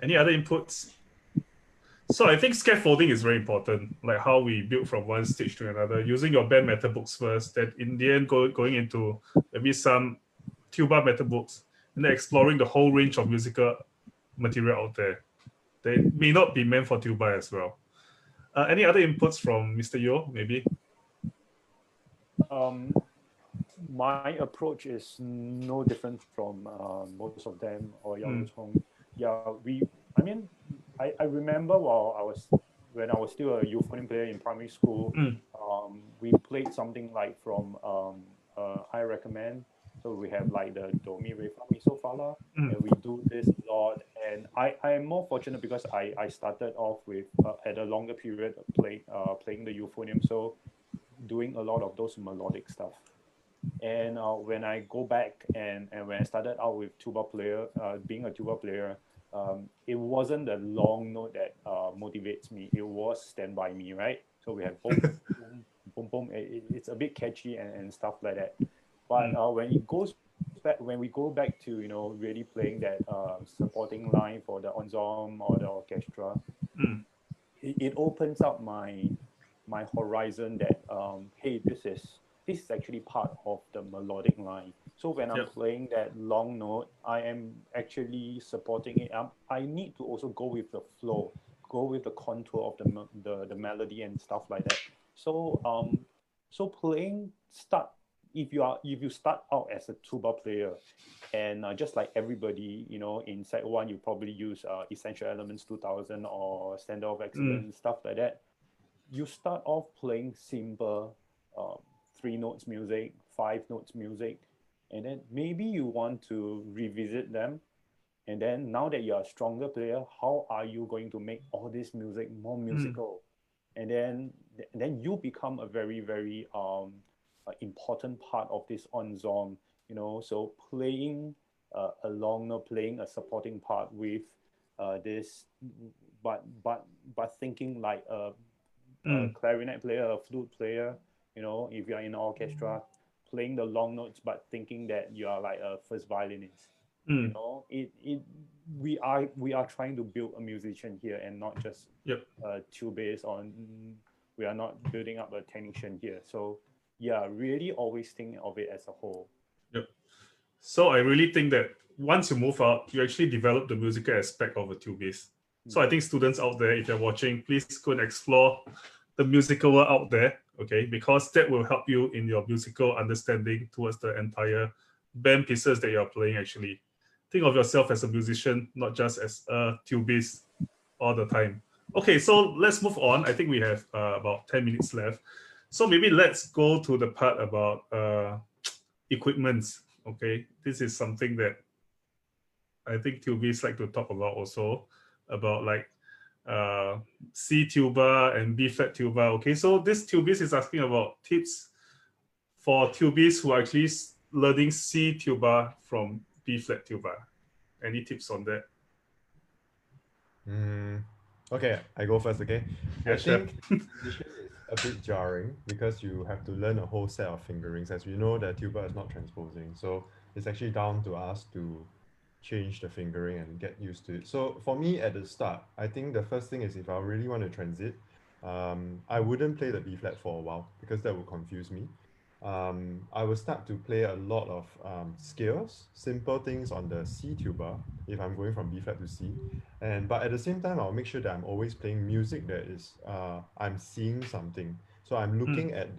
Any other inputs? So I think scaffolding is very important, like how we build from one stage to another, using your band method books first, then in the end going into maybe some tuba method books, and then exploring the whole range of musical material out there. They may not be meant for tuba as well. Any other inputs from Mr. Yo, maybe? My approach is no different from most of them or Yao Chong. Yeah, I remember when I was still a euphonium player in primary school, we played something like from I Recommend. So we have like the Do Mi Re Fa Mi So Fa La, and we do this a lot. And I am more fortunate because I started off with at a longer period of playing the euphonium, so doing a lot of those melodic stuff. And when I go back and when I started out with being a tuba player, it wasn't the long note that motivates me. It was Stand By Me, right? So we have boom, boom, boom, boom. It's a bit catchy and stuff like that. But when we go back to really playing that supporting line for the ensemble or the orchestra, it opens up my horizon that hey, this is actually part of the melodic line. So when I'm playing that long note, I am actually supporting it up. I need to also go with the flow, go with the contour of the melody and stuff like that. So playing if you start out as a tuba player, and just like everybody, in Sec 1, you probably use Essential Elements 2000 or Standard of Excellence, stuff like that. You start off playing simple 3 notes music, 5 notes music, and then maybe you want to revisit them. And then now that you're a stronger player, how are you going to make all this music more musical? And then you become a very, very important part of this ensemble, so playing a long note, playing a supporting part with this, but thinking like a clarinet player, a flute player, if you're in an orchestra, playing the long notes, but thinking that you are like a first violinist. We are trying to build a musician here and not just tubas on. We are not building up a technician here. So yeah, really always think of it as a whole. Yep. So I really think that once you move out, you actually develop the musical aspect of a tubist. So I think students out there, if you're watching, please go and explore the musical world out there, okay? Because that will help you in your musical understanding towards the entire band pieces that you're playing actually. Think of yourself as a musician, not just as a tubist all the time. Okay, so let's move on. I think we have about 10 minutes left. So maybe let's go to the part about equipments, okay? This is something that I think tubists like to talk about also, about like C tuba and B flat tuba. Okay, so this tubist is asking about tips for tubists who are actually learning C tuba from B flat tuba. Any tips on that? Okay, I go first, okay? Yeah, I sure. think the transition is a bit jarring because you have to learn a whole set of fingerings. As we know, that tuba is not transposing. So it's actually down to us to change the fingering and get used to it. So for me at the start, I think the first thing is if I really want to transit, I wouldn't play the B flat for a while because that would confuse me. I will start to play a lot of scales, simple things on the C tuba if I'm going from B flat to C. But at the same time, I'll make sure that I'm always playing music that is I'm seeing something. So I'm looking at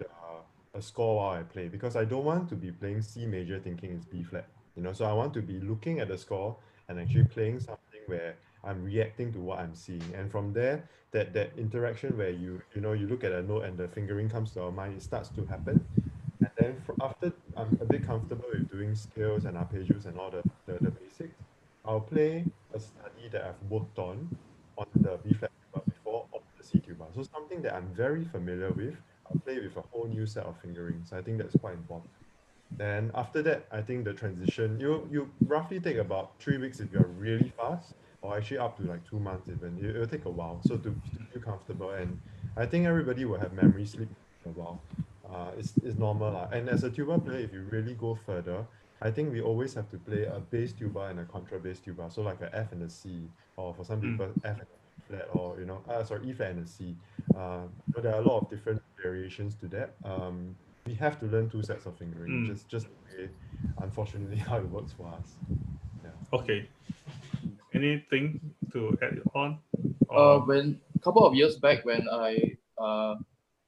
a score while I play because I don't want to be playing C major thinking it's B flat. So I want to be looking at the score and actually playing something where I'm reacting to what I'm seeing. And from there, that interaction where you look at a note and the fingering comes to our mind, it starts to happen. And then after I'm a bit comfortable with doing scales and arpeggios and all the basics, I'll play a study that I've worked on the B flat tuba before on the C tuba. So something that I'm very familiar with, I'll play with a whole new set of fingerings. I think that's quite important. Then after that, I think the transition, you roughly take about 3 weeks if you're really fast, or actually up to like 2 months even. It'll take a while so to feel comfortable. And I think everybody will have memory sleep for a while. It's normal lah. And as a tuba player, if you really go further, I think we always have to play a bass tuba and a contrabass tuba. So like a F and a C, or for some people F and a E flat, or E flat and a C. So there are a lot of different variations to that. We have to learn two sets of fingering, just the way, unfortunately, how it works for us. Yeah. Okay. Anything to add on? When a couple of years back, when I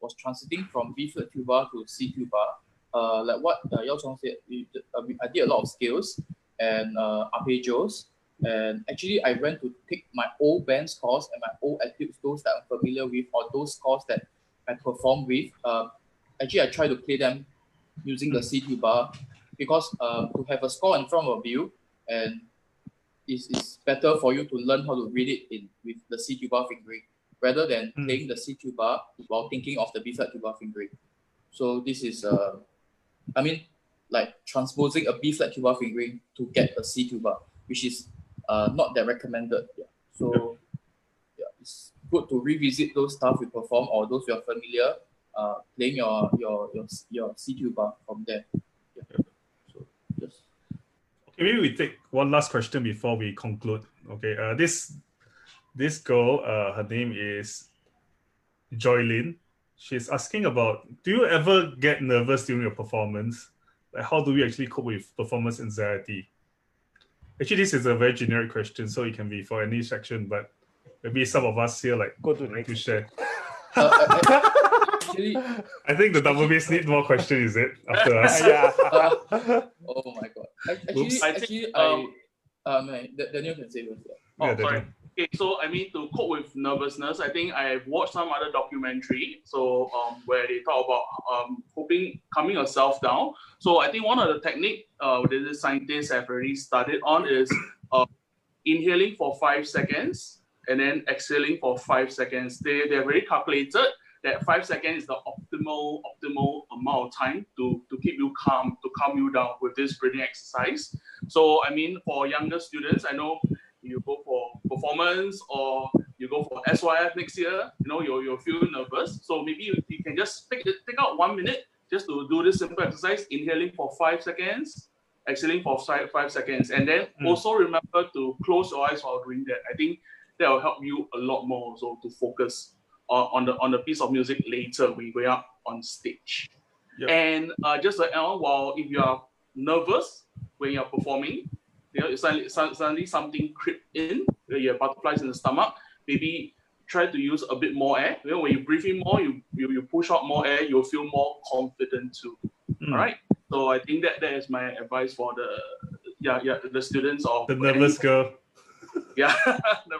was transiting from B flat tuba to C tuba, like what Yao Chong said, I did a lot of scales and arpeggios. And actually, I went to take my old band scores and my old etudes, those that I'm familiar with, or those scores that I perform with. Actually, I try to play them using the C tuba because to have a score in front of you and it's better for you to learn how to read it with the C tuba fingering rather than playing the C tuba while thinking of the B flat tuba fingering. So this is, like transposing a B flat tuba fingering to get a C tuba, which is not that recommended. Yeah. So yeah, it's good to revisit those stuff we perform or those you're familiar, playing your C tuba from there. Yeah. So just. Okay, maybe we take one last question before we conclude. Okay, this girl, her name is Joylyn. She's asking about, do you ever get nervous during your performance? Like, how do we actually cope with performance anxiety? Actually, this is a very generic question, so it can be for any section, but maybe some of us here Go to the like next to share. Actually, I think the double bass need more question, is it? After us. Yeah. oh my god. Oops. Daniel can say first. Oh, Yeah, sorry. Daniel. Okay, so I mean, to cope with nervousness, I think I've watched some other documentary, so where they talk about calming yourself down. So I think one of the technique that the scientists have already studied on is inhaling for 5 seconds and then exhaling for 5 seconds. They're very calculated that 5 seconds is the optimal amount of time to keep you calm, to calm you down with this breathing exercise. So I mean, for younger students, I know you go for performance or you go for SYF next year, you'll feel nervous. So maybe you can just take out 1 minute just to do this simple exercise, inhaling for 5 seconds, exhaling for 5 seconds. And then also remember to close your eyes while doing that. I think that will help you a lot more also to focus on the piece of music later when you go up on stage. Yep. And just like while if you are nervous when you're performing, suddenly something creep in, you have butterflies in the stomach. maybe try to use a bit more air. You know, when you breathe in more, you push out more air, you'll feel more confident too. All right. So I think that is my advice for the students of The nervous girl. Yeah.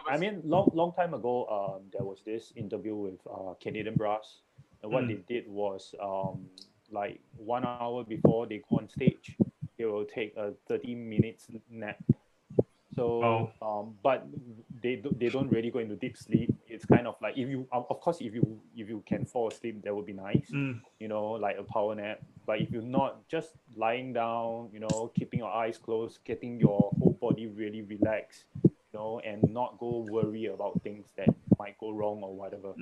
I mean, long time ago, there was this interview with Canadian Brass, and what they did was like 1 hour before they go on stage, they will take a 30 minutes nap. So, but they don't really go into deep sleep. It's kind of like, if you, of course, if you can fall asleep, that would be nice, you know, like a power nap. But if you're not, just lying down, you know, keeping your eyes closed, getting your whole body really relaxed, you know, and not go worry about things that might go wrong or whatever.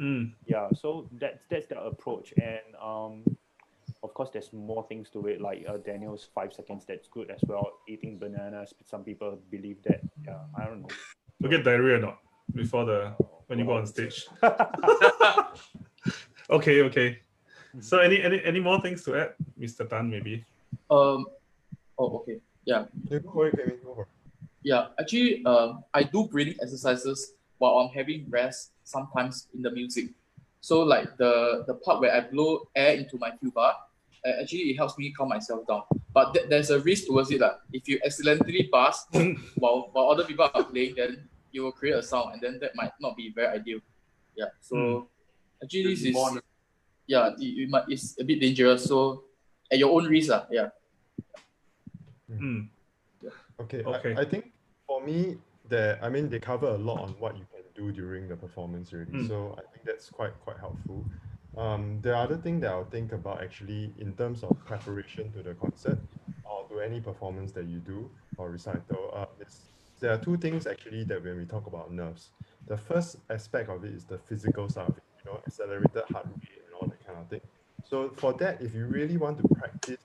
Yeah, so that's the approach. And of course, there's more things to it, like Daniel's 5 seconds, that's good as well. Eating bananas, some people believe that. Yeah, I don't know. You get diarrhea or not before when you go on stage? Okay. So any more things to add, Mr. Tan, maybe? Oh, okay. Yeah. Go for it, Kevin. Go for it. Yeah. Actually, I do breathing exercises while I'm having rest sometimes in the music. So like the part where I blow air into my tuba, actually it helps me calm myself down. But there's a risk towards it. If you accidentally buzz while other people are playing, then you will create a sound, and then that might not be very ideal. Yeah. So actually this is it's a bit dangerous. So at your own risk. Yeah. Okay. Okay. I think for me, they cover a lot on what you can do during the performance already. So I think that's quite helpful. The other thing that I'll think about actually in terms of preparation to the concert or to any performance that you do or recital, there are two things actually that when we talk about nerves. The first aspect of it is the physical side of it, you know, accelerated heart rate and all that kind of thing. So for that, if you really want to practice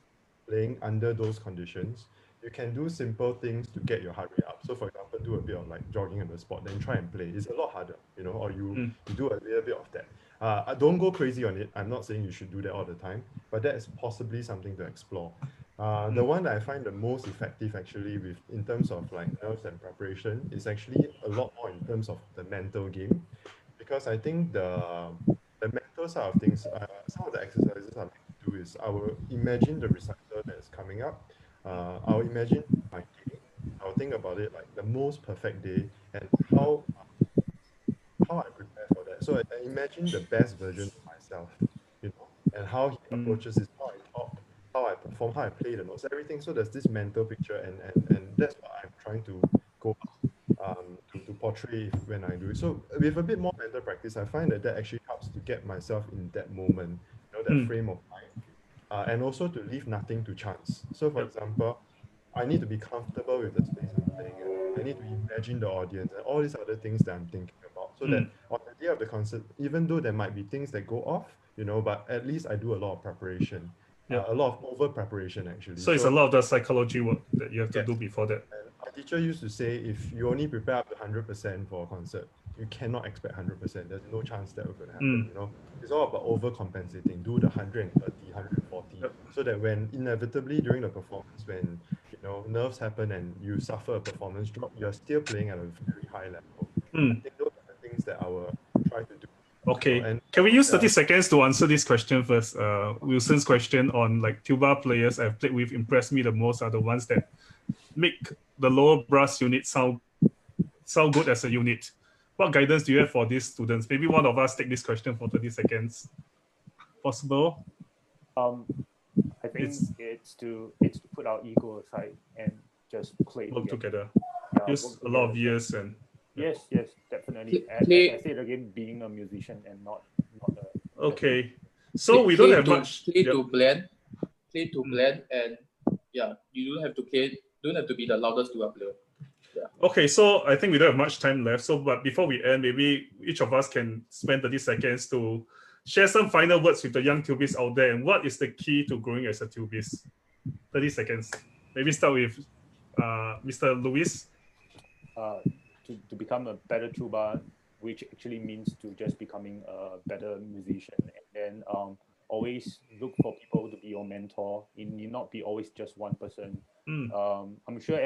playing under those conditions, you can do simple things to get your heart rate up. So for example, do a bit of like jogging on the spot, then try and play. It's a lot harder, you know, or you do a little bit of that. Don't go crazy on it. I'm not saying you should do that all the time, but that is possibly something to explore. The one that I find the most effective actually in terms of like nerves and preparation is actually a lot more in terms of the mental game, because I think the mental side of things, some of the exercises I like to do is I will imagine the recital that is coming up. I'll imagine my day. I'll think about it like the most perfect day and how I prepare for that. So I imagine the best version of myself, you know, and how he approaches it, how I talk, how I perform, how I play the notes, everything. So there's this mental picture, and that's what I'm trying to go to portray when I do it. So with a bit more mental practice, I find that actually helps to get myself in that moment, you know, that frame of mind, and also to leave nothing to chance. So for example, I need to be comfortable with the space I'm playing in. I need to imagine the audience and all these other things that I'm thinking about, so that on the day of the concert, even though there might be things that go off, you know, but at least I do a lot of preparation, a lot of over preparation actually. So it's a lot of the psychology work that you have to do before that. And our teacher used to say, if you only prepare up to 100% for a concert, you cannot expect 100%. There's no chance that will happen. You know, it's all about overcompensating. Do the 130, 140, so that when inevitably during the performance, when you know nerves happen and you suffer a performance drop, you're still playing at a very high level. I think those are the things that I will try to do. Okay. And can we use 30 seconds to answer this question first? Wilson's question on like tuba players I've played with impressed me the most are the ones that make the lower brass unit sound good as a unit. What guidance do you have for these students? Maybe one of us take this question for 30 seconds. Possible? I think it's to put our ego aside and just play work together. Yeah, use a lot of years and yes, definitely. As I said again, being a musician and not a okay. So we don't have much play to blend, and you don't have to be the loudest tuba player. Yeah. Okay, so I think we don't have much time left. So, but before we end, maybe each of us can spend 30 seconds to share some final words with the young tubists out there. And what is the key to growing as a tubist? 30 seconds. Maybe start with Mr. Luis. To become a better tuba, which actually means to just becoming a better musician. And then always look for people to be your mentor. It need not be always just one person. I'm sure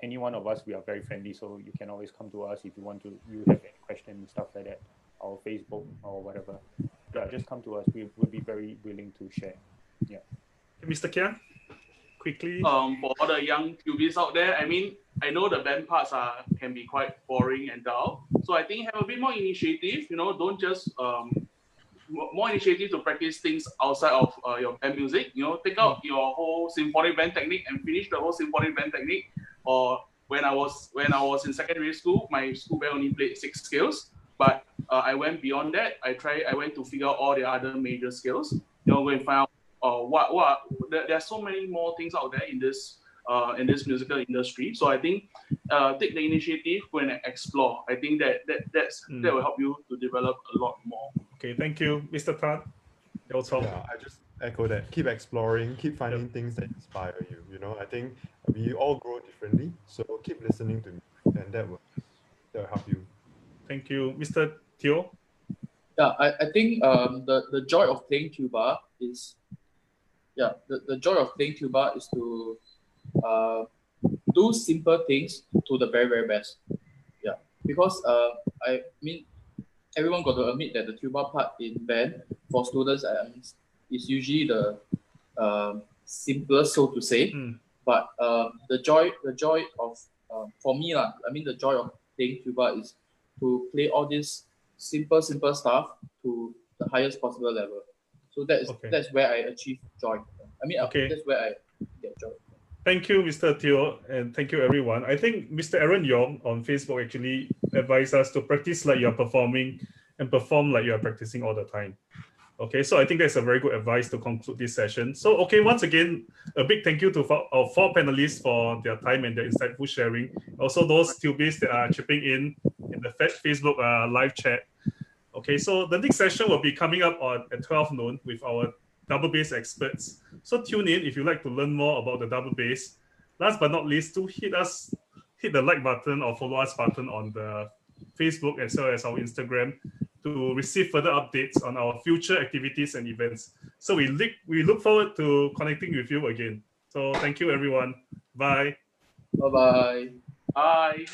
any one of us, we are very friendly, so you can always come to us if you have any questions, stuff like that, our Facebook or whatever. Yeah, just come to us. We'll be very willing to share. Yeah. Mr. Kian, quickly. For all the young tubies out there, I mean, I know the band parts can be quite boring and dull. So I think have a bit more initiative. Don't just more initiative to practice things outside of your band music. Take out your whole symphonic band technique and finish the whole symphonic band technique. Or when I was in secondary school, my school band only played 6 scales, but I went beyond that. I went to figure out all the other major scales. Go and find out there are so many more things out there in this musical industry. So I think take the initiative, go and explore. I think that will help you to develop a lot more. Okay, thank you, Mr. Tan. Yeah, I just echo that. Keep exploring, keep finding things that inspire you. I think we all grow differently, so keep listening to music, and that will help you. Thank you, Mr. Teo. Yeah, I think the joy of playing tuba is the joy of playing tuba is to do simple things to the very, very best. Yeah, because I mean, everyone got to admit that the tuba part in band for students is usually the simplest, so to say. But the joy of for me the joy of playing tuba is to play all this simple stuff to the highest possible level. So that's where I achieve joy. That's where I get joy. Thank you, Mr. Teo, and thank you, everyone. I think Mr. Aaron Yong on Facebook actually advised us to practice like you're performing and perform like you're practicing all the time. Okay, so I think that's a very good advice to conclude this session. So, okay, once again, a big thank you to our 4 panelists for their time and their insightful sharing. Also, those tubies that are chipping in the Facebook live chat. Okay, so the next session will be coming up at 12 noon with our double bass experts. So tune in if you'd like to learn more about the double bass. Last but not least, to hit the like button or follow us button on the Facebook as well as our Instagram to receive further updates on our future activities and events. So we look forward to connecting with you again. So thank you, everyone. Bye. Bye-bye. Bye.